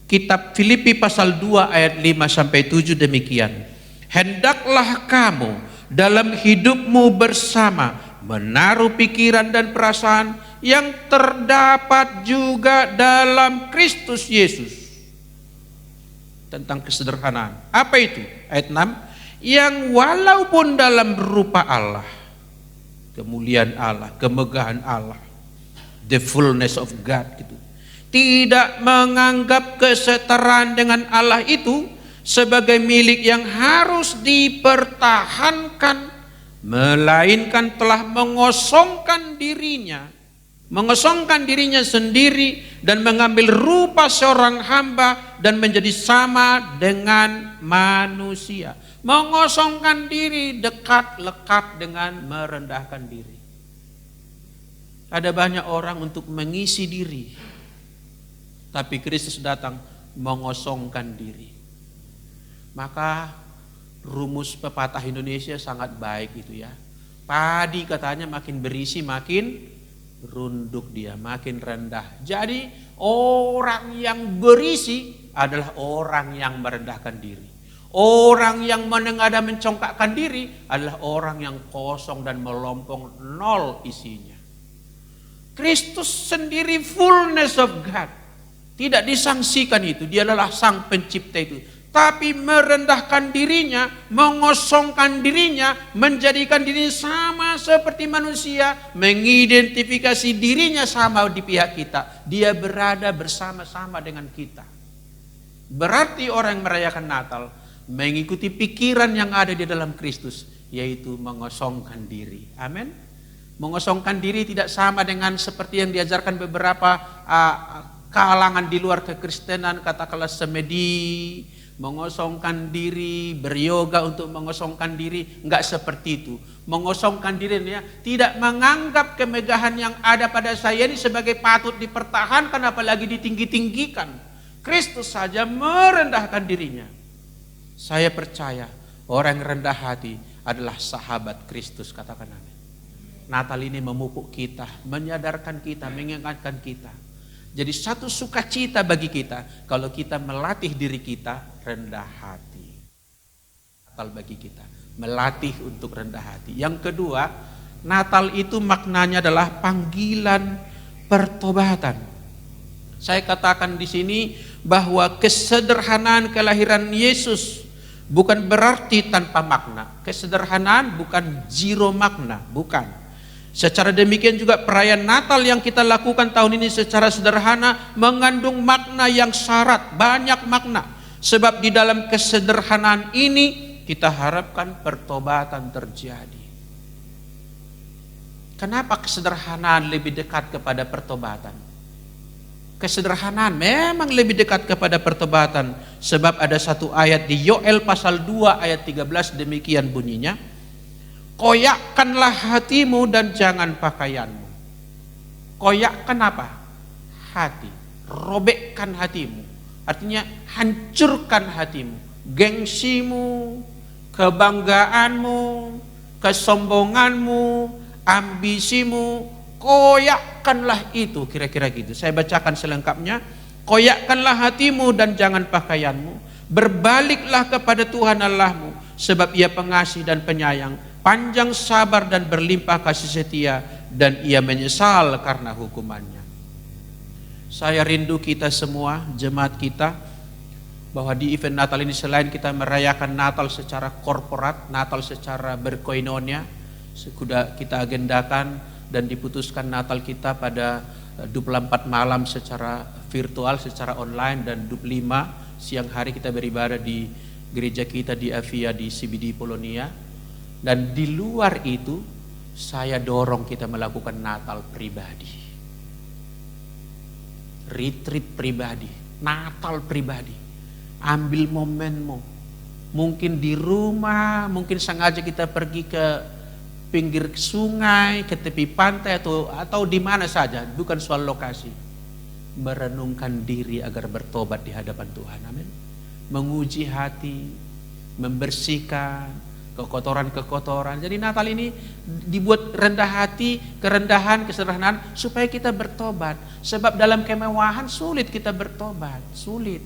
kitab Filipi pasal 2 ayat 5 sampai 7 demikian. Hendaklah kamu dalam hidupmu bersama menaruh pikiran dan perasaan yang terdapat juga dalam Kristus Yesus. Tentang kesederhanaan. Apa itu? Ayat 6. Yang walaupun dalam rupa Allah. kemuliaan Allah, kemegahan Allah, the fullness of God gitu. Tidak menganggap kesetaraan dengan Allah itu sebagai milik yang harus dipertahankan, melainkan telah mengosongkan dirinya sendiri dan mengambil rupa seorang hamba dan menjadi sama dengan manusia. Mengosongkan diri, dekat lekat dengan merendahkan diri. Ada banyak orang untuk mengisi diri, tapi Kristus datang mengosongkan diri. Maka rumus pepatah Indonesia sangat baik itu ya. Padi katanya makin berisi makin runduk dia, makin rendah. Jadi orang yang berisi adalah orang yang merendahkan diri. Orang yang menengah dan mencongkakkan diri adalah orang yang kosong dan melompong, nol isinya. Kristus sendiri fullness of God. Tidak disangsikan itu, dia adalah sang pencipta itu. Tapi merendahkan dirinya, mengosongkan dirinya, menjadikan dirinya sama seperti manusia, mengidentifikasi dirinya sama di pihak kita. Dia berada bersama-sama dengan kita. Berarti orang yang merayakan Natal mengikuti pikiran yang ada di dalam Kristus, yaitu mengosongkan diri. Amin. Mengosongkan diri tidak sama dengan seperti yang diajarkan beberapa kalangan di luar kekristenan, katakanlah semedi, mengosongkan diri, beryoga untuk mengosongkan diri. Enggak seperti itu. Mengosongkan diri ya, tidak menganggap kemegahan yang ada pada saya ini sebagai patut dipertahankan apalagi ditinggi-tinggikan. Kristus saja merendahkan dirinya. Saya percaya orang yang rendah hati adalah sahabat Kristus, katakan amin. Natal ini memupuk kita, menyadarkan kita, mengingatkan kita. Jadi satu sukacita bagi kita kalau kita melatih diri kita rendah hati. Natal bagi kita melatih untuk rendah hati. Yang kedua, Natal itu maknanya adalah panggilan pertobatan. Saya katakan di sini bahwa kesederhanaan kelahiran Yesus bukan berarti tanpa makna. Kesederhanaan bukan zero makna, bukan. Secara demikian juga perayaan Natal yang kita lakukan tahun ini secara sederhana mengandung makna yang syarat, banyak makna. Sebab di dalam kesederhanaan ini kita harapkan pertobatan terjadi. Kenapa kesederhanaan lebih dekat kepada pertobatan? Kesederhanaan memang lebih dekat kepada pertobatan. Sebab ada satu ayat di Yoel pasal 2 ayat 13 demikian bunyinya. Koyakkanlah hatimu dan jangan pakaianmu. Koyakkan apa? Hati. Robekkan hatimu. Artinya hancurkan hatimu. Gengsimu, kebanggaanmu, kesombonganmu, ambisimu. Koyakkanlah itu, kira-kira gitu. Saya bacakan selengkapnya. Koyakkanlah hatimu dan jangan pakaianmu. Berbaliklah kepada Tuhan Allahmu, sebab Ia pengasih dan penyayang, panjang sabar dan berlimpah kasih setia, dan Ia menyesal karena hukumannya. Saya rindu kita semua, jemaat kita, bahwa di event Natal ini selain kita merayakan Natal secara korporat, Natal secara berkoinonia, sudah kita agendakan dan diputuskan Natal kita pada 24 malam secara virtual, secara online, dan 25 siang hari kita beribadah di gereja kita di Avia di CBD Polonia. Dan di luar itu saya dorong kita melakukan Natal pribadi, retreat pribadi, Natal pribadi. Ambil momenmu, mungkin di rumah, mungkin sengaja kita pergi ke pinggir sungai, ke tepi pantai atau di mana saja, bukan soal lokasi. Merenungkan diri agar bertobat di hadapan Tuhan. Amin. Menguji hati, membersihkan kekotoran-kekotoran. Jadi Natal ini dibuat rendah hati, kerendahan, kesederhanaan supaya kita bertobat. Sebab dalam kemewahan sulit kita bertobat, sulit.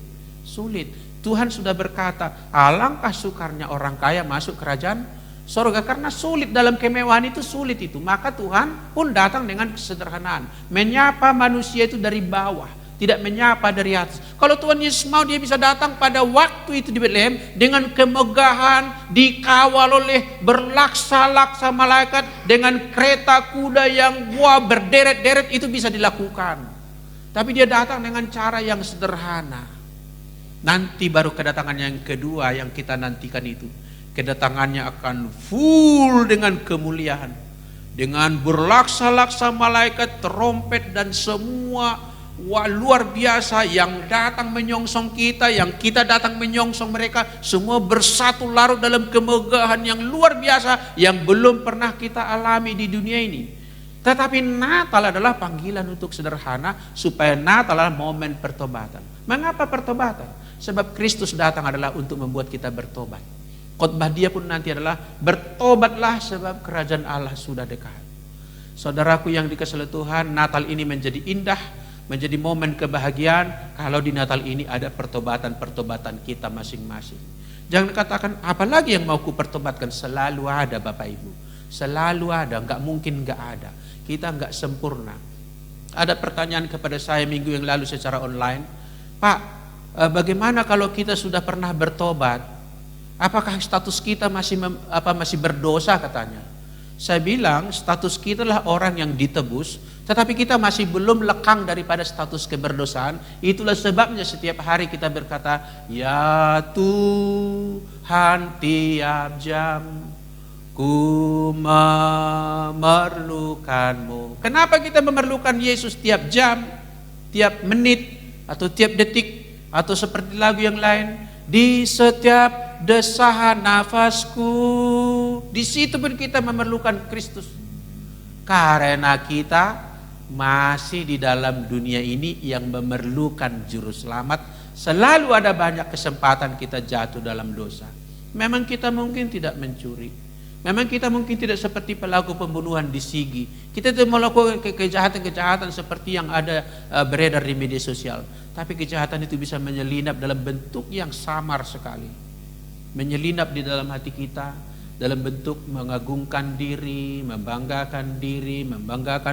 Tuhan sudah berkata, alangkah sukarnya orang kaya masuk kerajaan sorga, karena sulit dalam kemewahan itu, sulit itu. Maka Tuhan pun datang dengan kesederhanaan, menyapa manusia itu dari bawah, tidak menyapa dari atas. Kalau Tuhan Yesus mau, dia bisa datang pada waktu itu di Bethlehem dengan kemegahan, dikawal oleh berlaksa-laksa malaikat dengan kereta kuda yang berderet-deret, itu bisa dilakukan. Tapi dia datang dengan cara yang sederhana. Nanti baru kedatangan yang kedua yang kita nantikan itu. Kedatangannya akan full dengan kemuliaan. Dengan berlaksa-laksa malaikat, trompet dan semua luar biasa yang datang menyongsong kita, yang kita datang menyongsong mereka, semua bersatu larut dalam kemegahan yang luar biasa yang belum pernah kita alami di dunia ini. Tetapi Natal adalah panggilan untuk sederhana, supaya Natal adalah momen pertobatan. Mengapa pertobatan? Sebab Kristus datang adalah untuk membuat kita bertobat. Khotbah dia pun nanti adalah bertobatlah sebab kerajaan Allah sudah dekat. Saudaraku yang dikasihi Tuhan, Natal ini menjadi indah, menjadi momen kebahagiaan kalau di Natal ini ada pertobatan-pertobatan kita masing-masing. Jangan katakan, apalagi yang mau ku pertobatkan? Selalu ada Bapak Ibu, selalu ada, enggak mungkin enggak ada. Kita enggak sempurna. Ada pertanyaan kepada saya minggu yang lalu secara online, Pak, bagaimana kalau kita sudah pernah bertobat? Apakah status kita masih berdosa, katanya? Saya bilang status kita adalah orang yang ditebus, tetapi kita masih belum lekang daripada status keberdosaan. Itulah sebabnya setiap hari kita berkata, ya Tuhan, tiap jam ku memerlukanmu. Kenapa kita memerlukan Yesus tiap jam, tiap menit, atau tiap detik, atau seperti lagu yang lain? Di setiap desahan nafasku, di situ pun kita memerlukan Kristus. Karena kita masih di dalam dunia ini yang memerlukan juru selamat. Selalu ada banyak kesempatan kita jatuh dalam dosa. Memang kita mungkin tidak mencuri, memang kita mungkin tidak seperti pelaku pembunuhan di Sigi. Kita tidak melakukan kejahatan-kejahatan seperti yang ada beredar di media sosial. Tapi kejahatan itu bisa menyelinap dalam bentuk yang samar sekali. Menyelinap di dalam hati kita dalam bentuk mengagungkan diri, membanggakan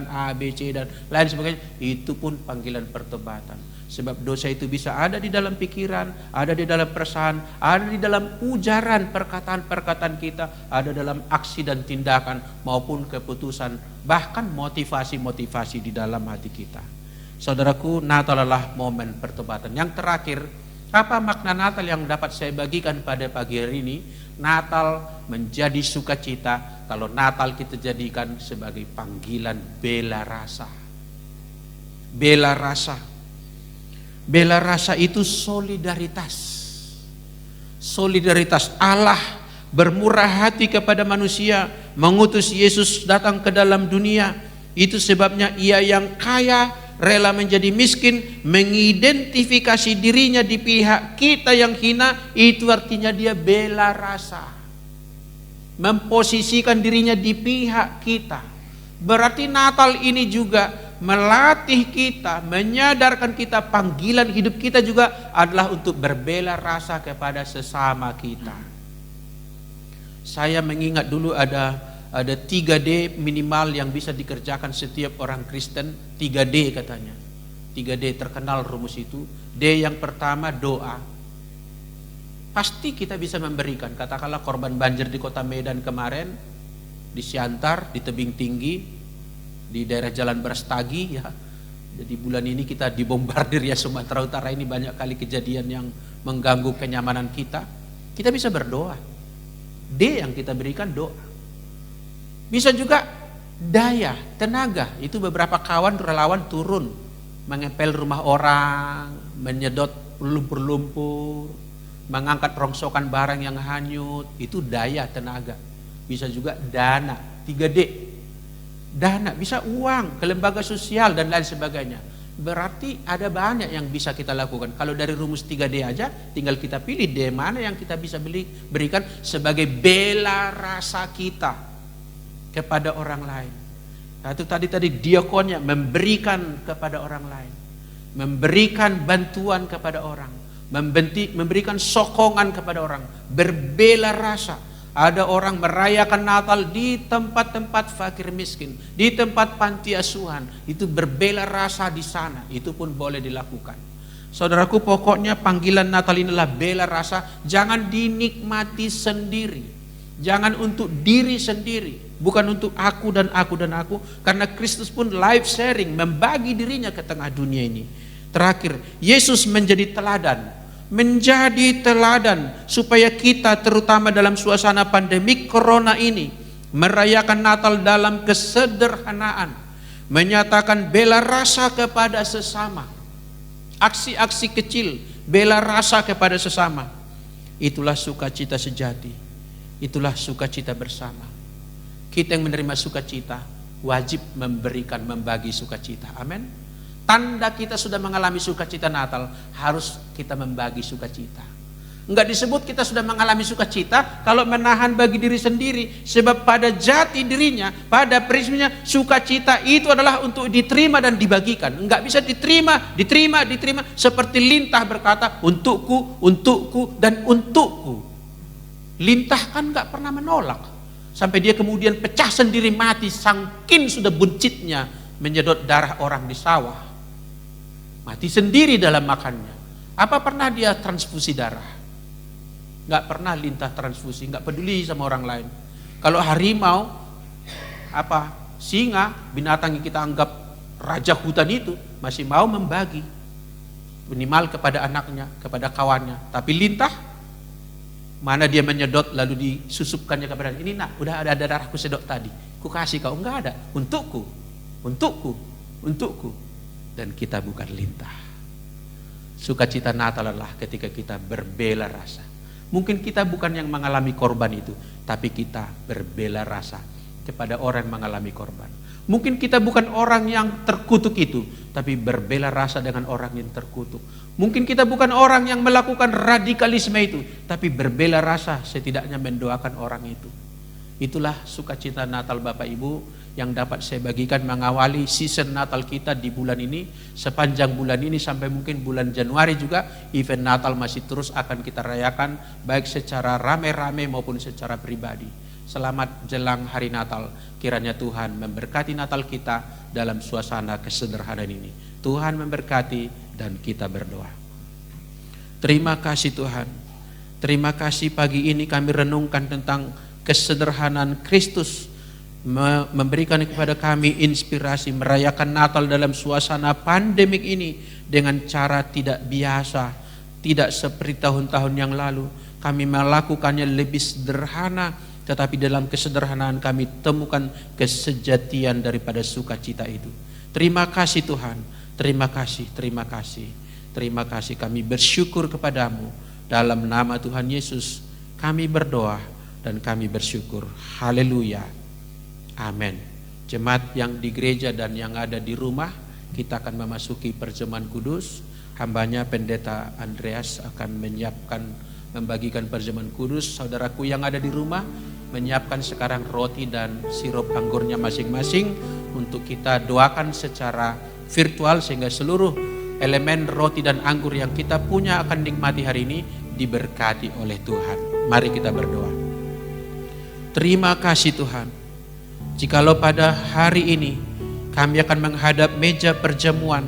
A, B, C dan lain sebagainya. Itu pun panggilan pertobatan. Sebab dosa itu bisa ada di dalam pikiran, ada di dalam perasaan, ada di dalam ujaran perkataan-perkataan kita, ada dalam aksi dan tindakan maupun keputusan, bahkan motivasi-motivasi di dalam hati kita. Saudaraku, Natal adalah momen pertobatan. Yang terakhir, apa makna Natal yang dapat saya bagikan pada pagi hari ini? Natal menjadi sukacita kalau Natal kita jadikan sebagai panggilan bela rasa. Bela rasa. Bela rasa itu solidaritas. Solidaritas Allah bermurah hati kepada manusia, mengutus Yesus datang ke dalam dunia. Itu sebabnya Ia yang kaya rela menjadi miskin, mengidentifikasi dirinya di pihak kita yang hina. Itu artinya dia bela rasa, memposisikan dirinya di pihak kita. Berarti Natal ini juga melatih kita, menyadarkan kita, panggilan hidup kita juga adalah untuk berbela rasa kepada sesama kita. Saya mengingat dulu ada 3D minimal yang bisa dikerjakan setiap orang Kristen. 3D katanya. 3D terkenal rumus itu. D yang pertama doa. Pasti kita bisa memberikan. Katakanlah korban banjir di kota Medan kemarin, di Siantar, di tebing tinggi, di daerah Jalan Brastagi ya. Jadi bulan ini kita dibombardir ya, Sumatera Utara ini banyak kali kejadian yang mengganggu kenyamanan kita. Kita bisa berdoa. D yang kita berikan doa. Bisa juga daya, tenaga. Itu beberapa kawan relawan turun mengepel rumah orang, menyedot lumpur-lumpur, mengangkat rongsokan barang yang hanyut. Itu daya, tenaga. Bisa juga dana, 3D. Dana, bisa uang ke lembaga sosial dan lain sebagainya. Berarti ada banyak yang bisa kita lakukan. Kalau dari rumus 3D aja, tinggal kita pilih D mana yang kita bisa berikan sebagai bela rasa kita kepada orang lain. Nah, itu tadi diakonnya, memberikan kepada orang lain, memberikan bantuan kepada orang, memberikan sokongan kepada orang, berbela rasa. Ada orang merayakan Natal di tempat-tempat fakir miskin, di tempat panti asuhan, itu berbela rasa di sana, itu pun boleh dilakukan. Saudaraku, pokoknya panggilan Natal inilah bela rasa, jangan dinikmati sendiri, jangan untuk diri sendiri, bukan untuk aku dan aku dan aku, karena Kristus pun life sharing, membagi dirinya ke tengah dunia ini. Terakhir, Yesus menjadi teladan supaya kita terutama dalam suasana pandemik corona ini merayakan Natal dalam kesederhanaan, menyatakan bela rasa kepada sesama, aksi-aksi kecil bela rasa kepada sesama. Itulah sukacita sejati, itulah sukacita bersama. Kita yang menerima sukacita wajib membagi sukacita. Amin. Tanda kita sudah mengalami sukacita Natal, harus kita membagi sukacita. Enggak disebut kita sudah mengalami sukacita kalau menahan bagi diri sendiri, sebab pada jati dirinya, pada prinsipnya sukacita itu adalah untuk diterima dan dibagikan. Enggak bisa diterima seperti Lintah berkata, untukku dan untukku. Lintah kan enggak pernah menolak, sampai dia kemudian pecah sendiri mati, saking sudah buncitnya menyedot darah orang di sawah. Mati sendiri dalam makannya. Apa pernah dia transfusi darah? Nggak pernah Lintah transfusi, nggak peduli sama orang lain. Kalau harimau, singa, binatang yang kita anggap raja hutan itu, masih mau membagi. Minimal kepada anaknya, kepada kawannya. Tapi Lintah, mana dia menyedot lalu disusupkannya kepada ini, nak, udah ada darahku sedot tadi, ku kasih kau. Enggak ada, untukku. Dan kita bukan Lintah. Sukacita Natal adalah ketika kita berbela rasa. Mungkin kita bukan yang mengalami korban itu, tapi kita berbela rasa kepada orang yang mengalami korban. Mungkin kita bukan orang yang terkutuk itu, tapi berbela rasa dengan orang yang terkutuk. Mungkin kita bukan orang yang melakukan radikalisme itu, tapi berbela rasa setidaknya mendoakan orang itu. Itulah sukacita Natal Bapak Ibu yang dapat saya bagikan mengawali season Natal kita di bulan ini. Sepanjang bulan ini sampai mungkin bulan Januari juga event Natal masih terus akan kita rayakan, baik secara rame-rame maupun secara pribadi. Selamat jelang hari Natal. Kiranya Tuhan memberkati Natal kita dalam suasana kesederhanaan ini. Tuhan memberkati dan kita berdoa. Terima kasih Tuhan. Terima kasih pagi ini kami renungkan tentang kesederhanaan Kristus, memberikan kepada kami inspirasi merayakan Natal dalam suasana pandemik ini dengan cara tidak biasa, tidak seperti tahun-tahun yang lalu. Kami melakukannya lebih sederhana, tetapi dalam kesederhanaan kami temukan kesejatian daripada sukacita itu. Terima kasih Tuhan, terima kasih, terima kasih, terima kasih. Kami bersyukur kepadamu dalam nama Tuhan Yesus. Kami berdoa dan kami bersyukur. Haleluya. Amin. Jemaat yang di gereja dan yang ada di rumah, kita akan memasuki perjamuan kudus. Hambanya Pendeta Andreas akan membagikan perjamuan kudus. Saudaraku yang ada di rumah menyiapkan sekarang roti dan sirup anggurnya masing-masing untuk kita doakan secara virtual, sehingga seluruh elemen roti dan anggur yang kita punya akan nikmati hari ini diberkati oleh Tuhan. Mari kita berdoa. Terima kasih Tuhan, jikalau pada hari ini kami akan menghadap meja perjamuan,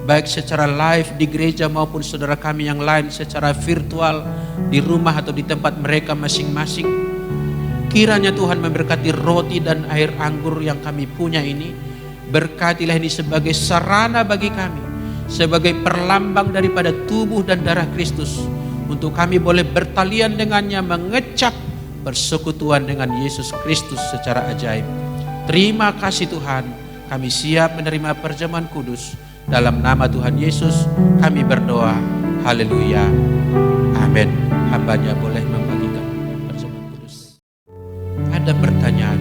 baik secara live di gereja maupun saudara kami yang lain secara virtual di rumah atau di tempat mereka masing-masing. Kiranya Tuhan memberkati roti dan air anggur yang kami punya ini. Berkatilah ini sebagai sarana bagi kami, sebagai perlambang daripada tubuh dan darah Kristus, untuk kami boleh bertalian dengannya, mengecap persekutuan dengan Yesus Kristus secara ajaib. Terima kasih Tuhan, kami siap menerima perjamuan kudus. Dalam nama Tuhan Yesus kami berdoa. Haleluya. Amin. Hambanya boleh membagikan perjamuan kudus. Ada pertanyaan,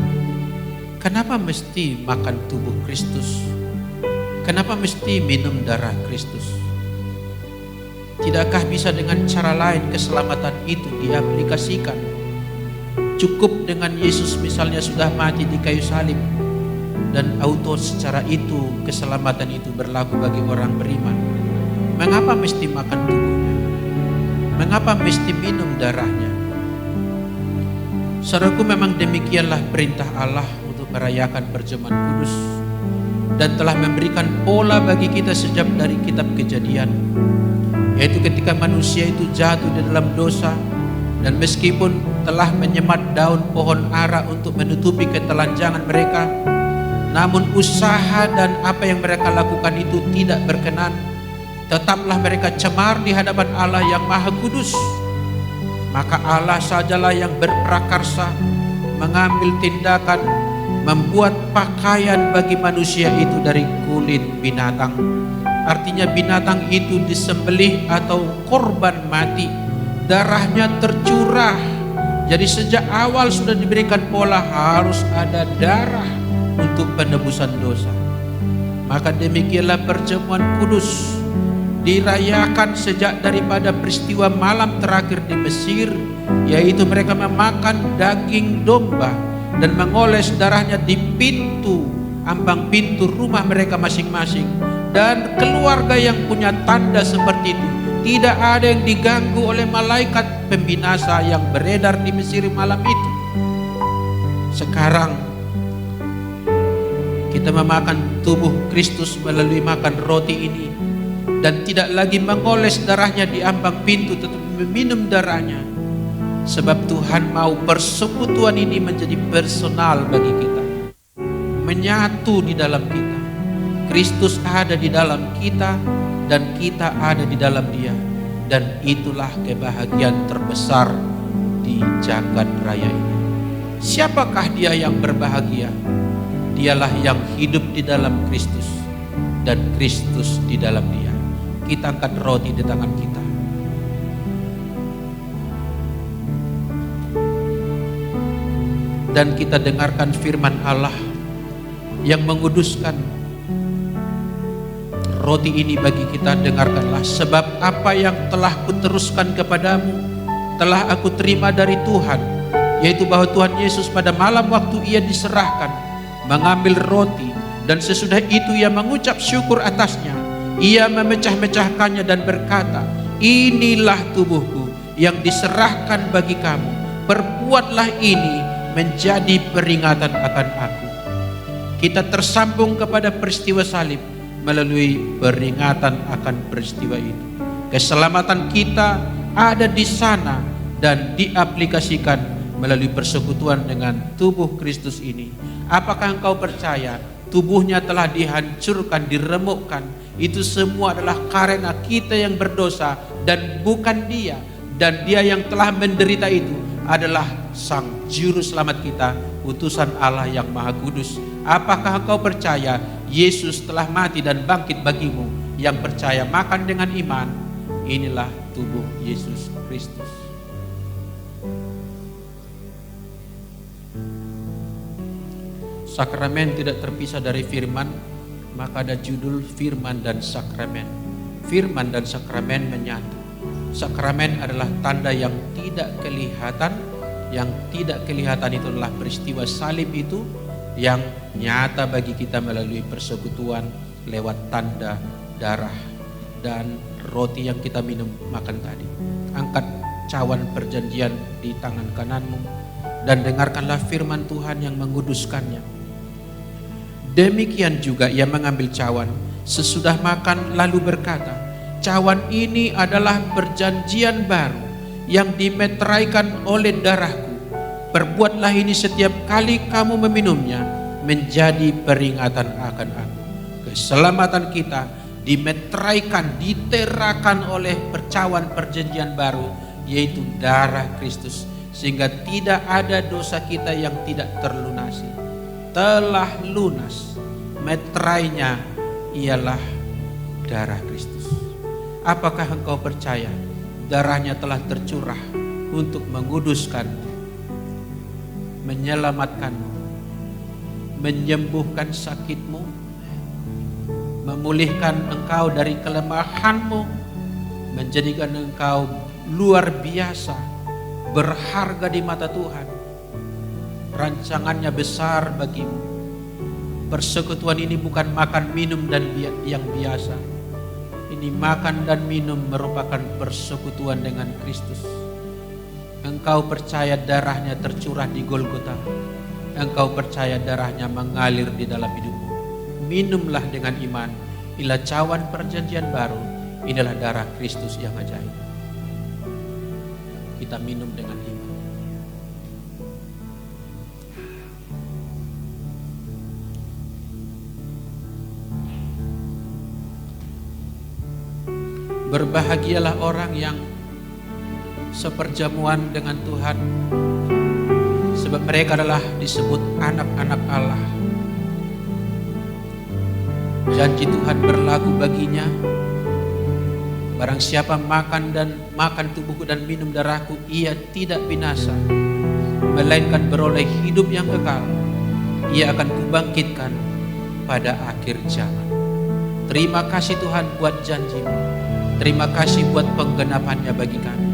kenapa mesti makan tubuh Kristus? Kenapa mesti minum darah Kristus? Tidakkah bisa dengan cara lain keselamatan itu diaplikasikan? Cukup dengan Yesus misalnya sudah mati di kayu salib, dan auto secara itu keselamatan itu berlaku bagi orang beriman. Mengapa mesti makan tubuhnya? Mengapa mesti minum darahnya? Saudaraku, memang demikianlah perintah Allah untuk merayakan perjamuan kudus, dan telah memberikan pola bagi kita sejak dari kitab Kejadian, yaitu ketika manusia itu jatuh di dalam dosa, dan meskipun telah menyemat daun pohon ara untuk menutupi ketelanjangan mereka, namun usaha dan apa yang mereka lakukan itu tidak berkenan. Tetaplah mereka cemar di hadapan Allah yang Maha Kudus. Maka Allah sajalah yang berprakarsa mengambil tindakan membuat pakaian bagi manusia itu dari kulit binatang. Artinya binatang itu disembelih atau korban mati, darahnya tercurah. Jadi sejak awal sudah diberikan pola harus ada darah untuk penebusan dosa. Maka demikianlah perjamuan kudus dirayakan sejak daripada peristiwa malam terakhir di Mesir, yaitu mereka memakan daging domba dan mengoles darahnya di pintu, ambang pintu rumah mereka masing-masing. Dan keluarga yang punya tanda seperti itu tidak ada yang diganggu oleh malaikat pembinasa yang beredar di Mesir malam itu. Sekarang kita memakan tubuh Kristus melalui makan roti ini, dan tidak lagi mengoles darahnya di ambang pintu, tetapi meminum darahnya. Sebab Tuhan mau persekutuan ini menjadi personal bagi kita, menyatu di dalam kita. Kristus ada di dalam kita dan kita ada di dalam Dia, dan itulah kebahagiaan terbesar di jagat raya ini. Siapakah dia yang berbahagia? Dialah yang hidup di dalam Kristus dan Kristus di dalam Dia. Kita angkat roti di tangan kita. Dan kita dengarkan firman Allah yang menguduskan roti ini bagi kita. Dengarkanlah, sebab apa yang telah kuteruskan kepadamu telah aku terima dari Tuhan, yaitu bahwa Tuhan Yesus pada malam waktu Ia diserahkan mengambil roti, dan sesudah itu Ia mengucap syukur atasnya. Ia memecah-mecahkannya dan berkata, inilah tubuhku yang diserahkan bagi kamu. Perbuatlah ini menjadi peringatan akan aku. Kita tersambung kepada peristiwa salib melalui peringatan akan peristiwa itu. Keselamatan kita ada di sana dan diaplikasikan melalui persekutuan dengan tubuh Kristus ini. Apakah engkau percaya tubuhnya telah dihancurkan, diremukkan? Itu semua adalah karena kita yang berdosa dan bukan Dia. Dan Dia yang telah menderita itu adalah Sang Juru Selamat kita, utusan Allah yang Maha Kudus. Apakah engkau percaya Yesus telah mati dan bangkit bagimu? Yang percaya makan dengan iman. Inilah tubuh Yesus Kristus. Sakramen tidak terpisah dari firman, maka ada judul firman dan sakramen. Firman dan sakramen menyatu. Sakramen adalah tanda yang tidak kelihatan. Yang tidak kelihatan itu adalah peristiwa salib itu yang nyata bagi kita melalui persekutuan lewat tanda darah dan roti yang kita minum makan tadi. Angkat cawan perjanjian di tangan kananmu dan dengarkanlah firman Tuhan yang menguduskannya. Demikian juga Ia mengambil cawan sesudah makan lalu berkata, cawan ini adalah perjanjian baru yang dimeteraikan oleh darahku. Perbuatlah ini setiap kali kamu meminumnya menjadi peringatan akan aku. Keselamatan kita dimeteraikan, diterakan oleh percawan perjanjian baru, yaitu darah Kristus, sehingga tidak ada dosa kita yang tidak terlunasi. Telah lunas, meterainya ialah darah Kristus. Apakah engkau percaya darahnya telah tercurah untuk menguduskan, menyelamatkanmu, menyembuhkan sakitmu, memulihkan engkau dari kelemahanmu, menjadikan engkau luar biasa, berharga di mata Tuhan. Rancangannya besar bagimu. Persekutuan ini bukan makan minum dan yang biasa. Ini makan dan minum merupakan persekutuan dengan Kristus. Engkau percaya darahnya tercurah di Golgota. Engkau percaya darahnya mengalir di dalam hidupmu. Minumlah dengan iman. Inilah cawan perjanjian baru. Inilah darah Kristus yang ajaib. Kita minum dengan iman. Berbahagialah orang yang seperjamuan dengan Tuhan, sebab mereka adalah disebut anak-anak Allah. Janji Tuhan berlaku baginya, barang siapa makan tubuhku dan minum darahku, ia tidak binasa, melainkan beroleh hidup yang kekal. Ia akan kubangkitkan pada akhir zaman. Terima kasih Tuhan buat janji-Mu. Terima kasih buat penggenapannya bagi kami.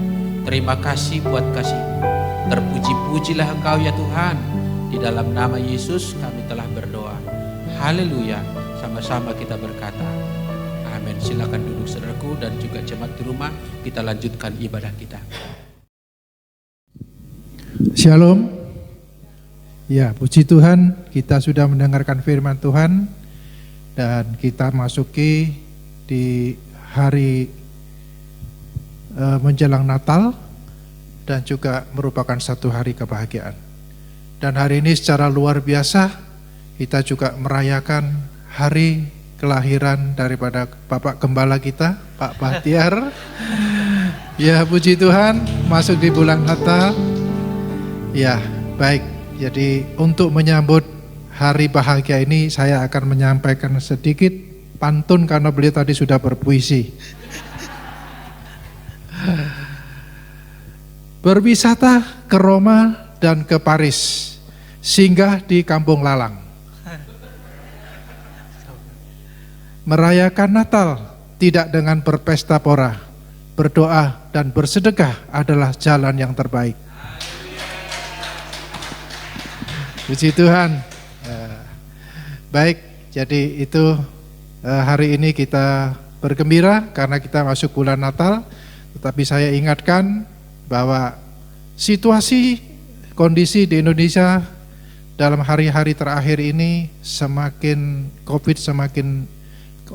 Terima kasih buat kasih-Mu. Terpuji-pujilah Engkau ya Tuhan. Di dalam nama Yesus kami telah berdoa. Haleluya. Sama-sama kita berkata amin. Silakan duduk saudaraku dan juga jemaat di rumah. Kita lanjutkan ibadah kita. Shalom. Ya, puji Tuhan, kita sudah mendengarkan firman Tuhan dan kita masuki di hari menjelang Natal dan juga merupakan satu hari kebahagiaan. Dan hari ini secara luar biasa kita juga merayakan hari kelahiran daripada Bapak Gembala kita, Pak Bahtiar. Ya, puji Tuhan, masuk di bulan Natal. Ya, baik. Jadi untuk menyambut hari bahagia ini saya akan menyampaikan sedikit pantun karena beliau tadi sudah berpuisi. Berwisata ke Roma dan ke Paris, singgah di Kampung Lalang. Merayakan Natal tidak dengan berpesta pora, berdoa dan bersedekah adalah jalan yang terbaik. Puji Tuhan. Baik, jadi itu hari ini kita bergembira karena kita masuk bulan Natal. Tetapi saya ingatkan bahwa situasi kondisi di Indonesia dalam hari-hari terakhir ini semakin COVID semakin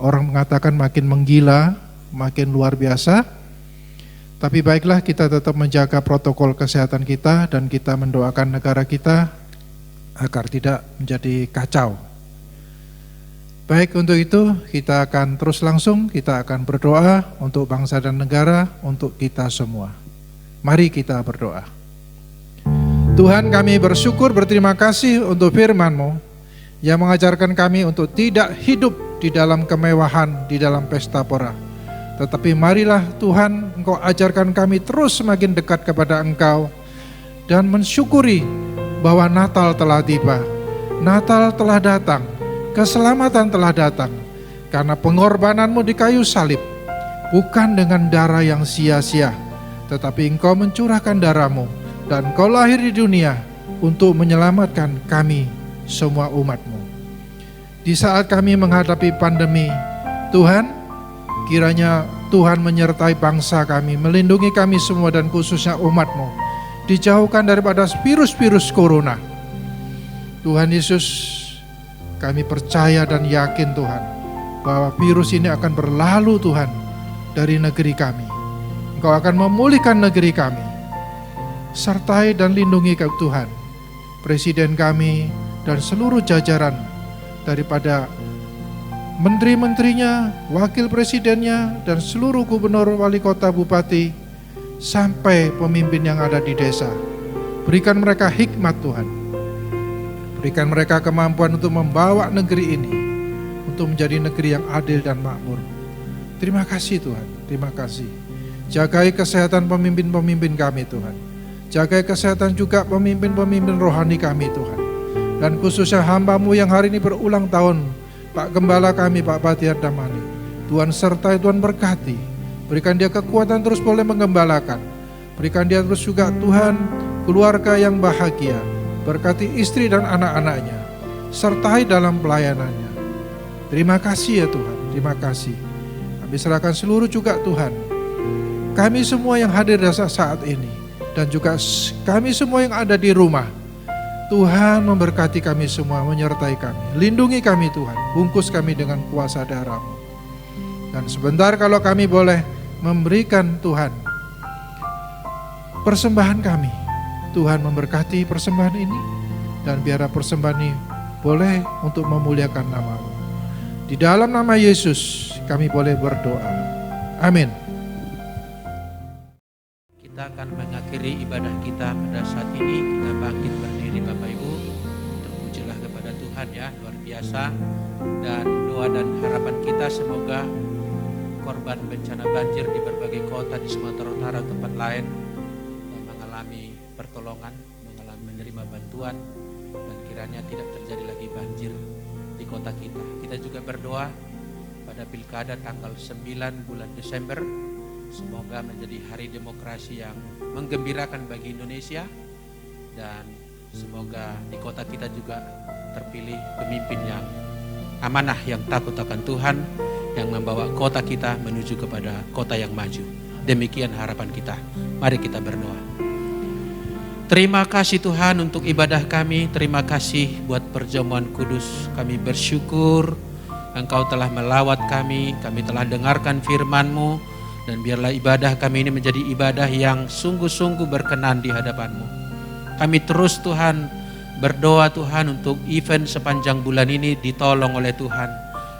orang mengatakan makin menggila, makin luar biasa. Tapi baiklah kita tetap menjaga protokol kesehatan kita dan kita mendoakan negara kita agar tidak menjadi kacau. Baik, untuk itu kita akan terus langsung, kita akan berdoa untuk bangsa dan negara, untuk kita semua. Mari kita berdoa. Tuhan, kami bersyukur, berterima kasih untuk firman-Mu yang mengajarkan kami untuk tidak hidup di dalam kemewahan, di dalam pesta pora. Tetapi marilah Tuhan, Engkau ajarkan kami terus semakin dekat kepada Engkau dan mensyukuri bahwa Natal telah tiba, Natal telah datang, keselamatan telah datang karena pengorbanan-Mu di kayu salib, bukan dengan darah yang sia-sia, tetapi Engkau mencurahkan darah-Mu dan Engkau lahir di dunia untuk menyelamatkan kami semua umat-Mu. Di saat kami menghadapi pandemi, Tuhan, kiranya Tuhan menyertai bangsa kami, melindungi kami semua dan khususnya umat-Mu, dijauhkan daripada virus-virus corona. Tuhan Yesus, kami percaya dan yakin Tuhan bahwa virus ini akan berlalu Tuhan dari negeri kami. Engkau akan memulihkan negeri kami. Sertai dan lindungi Kau Tuhan Presiden kami dan seluruh jajaran daripada menteri-menterinya, wakil presidennya, dan seluruh gubernur, wali kota, bupati, sampai pemimpin yang ada di desa. Berikan mereka hikmat Tuhan. Berikan mereka kemampuan untuk membawa negeri ini untuk menjadi negeri yang adil dan makmur. Terima kasih Tuhan, terima kasih. Jagai kesehatan pemimpin-pemimpin kami Tuhan. Jagai kesehatan juga pemimpin-pemimpin rohani kami Tuhan. Dan khususnya hamba-Mu yang hari ini berulang tahun, Pak Gembala kami, Pak Bahtiar Damani. Tuhan sertai, Tuhan berkati. Berikan dia kekuatan terus boleh menggembalakan. Berikan dia terus juga Tuhan keluarga yang bahagia. Berkati istri dan anak-anaknya, sertai dalam pelayanannya. Terima kasih ya Tuhan, terima kasih. Kami serahkan seluruh juga Tuhan, kami semua yang hadir saat ini, dan juga kami semua yang ada di rumah. Tuhan memberkati kami semua, menyertai kami. Lindungi kami Tuhan, bungkus kami dengan kuasa darah-Mu. Dan sebentar kalau kami boleh memberikan Tuhan persembahan kami. Tuhan memberkati persembahan ini, dan biarlah persembahan ini boleh untuk memuliakan nama-Mu. Di dalam nama Yesus kami boleh berdoa. Amin. Kita akan mengakhiri ibadah kita pada saat ini. Kita bangkit berdiri Bapak Ibu. Terpujilah kepada Tuhan ya, luar biasa. Dan doa dan harapan kita semoga korban bencana banjir di berbagai kota di Sumatera Utara tempat lain mengalami pertolongan, mengalami menerima bantuan, dan kiranya tidak terjadi lagi banjir di kota kita. Kita juga berdoa pada pilkada tanggal 9 bulan Desember, semoga menjadi hari demokrasi yang menggembirakan bagi Indonesia, dan semoga di kota kita juga terpilih pemimpin yang amanah, yang takut akan Tuhan, yang membawa kota kita menuju kepada kota yang maju. Demikian harapan kita. Mari kita berdoa. Terima kasih Tuhan untuk ibadah kami. Terima kasih buat perjamuan kudus. Kami bersyukur Engkau telah melawat kami. Kami telah dengarkan firman-Mu. Dan biarlah ibadah kami ini menjadi ibadah yang sungguh-sungguh berkenan di hadapan-Mu. Kami terus Tuhan berdoa Tuhan untuk event sepanjang bulan ini ditolong oleh Tuhan.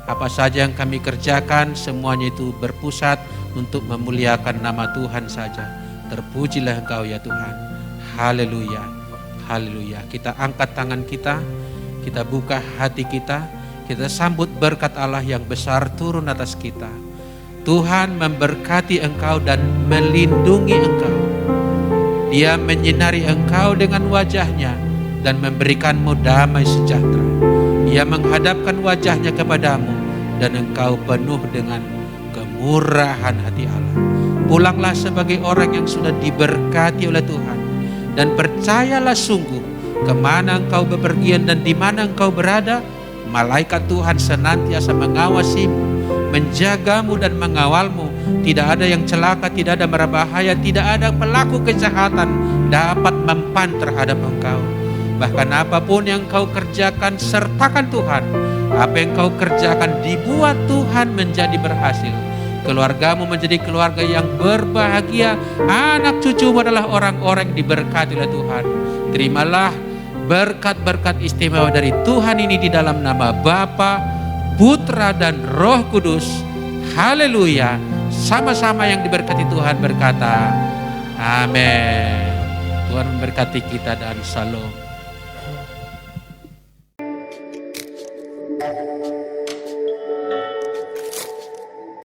Apa saja yang kami kerjakan, semuanya itu berpusat untuk memuliakan nama Tuhan saja. Terpujilah Engkau ya Tuhan. Haleluya, haleluya. Kita angkat tangan kita, kita buka hati kita, kita sambut berkat Allah yang besar turun atas kita. Tuhan memberkati engkau dan melindungi engkau. Dia menyinari engkau dengan wajahnya dan memberikanmu damai sejahtera. Ia menghadapkan wajahnya kepadamu dan engkau penuh dengan kemurahan hati Allah. Pulanglah sebagai orang yang sudah diberkati oleh Tuhan, dan percayalah sungguh kemana engkau bepergian dan di mana engkau berada, malaikat Tuhan senantiasa mengawasimu, menjagamu dan mengawalmu. Tidak ada yang celaka, tidak ada berbahaya, tidak ada pelaku kejahatan dapat mempan terhadap engkau. Bahkan apapun yang kau kerjakan, sertakan Tuhan. Apa yang kau kerjakan dibuat Tuhan menjadi berhasil. Keluargamu menjadi keluarga yang berbahagia. Anak cucumu adalah orang-orang yang diberkati oleh Tuhan. Terimalah berkat-berkat istimewa dari Tuhan ini di dalam nama Bapa, Putra dan Roh Kudus. Haleluya. Sama-sama yang diberkati Tuhan berkata, amin. Tuhan memberkati kita dan shalom.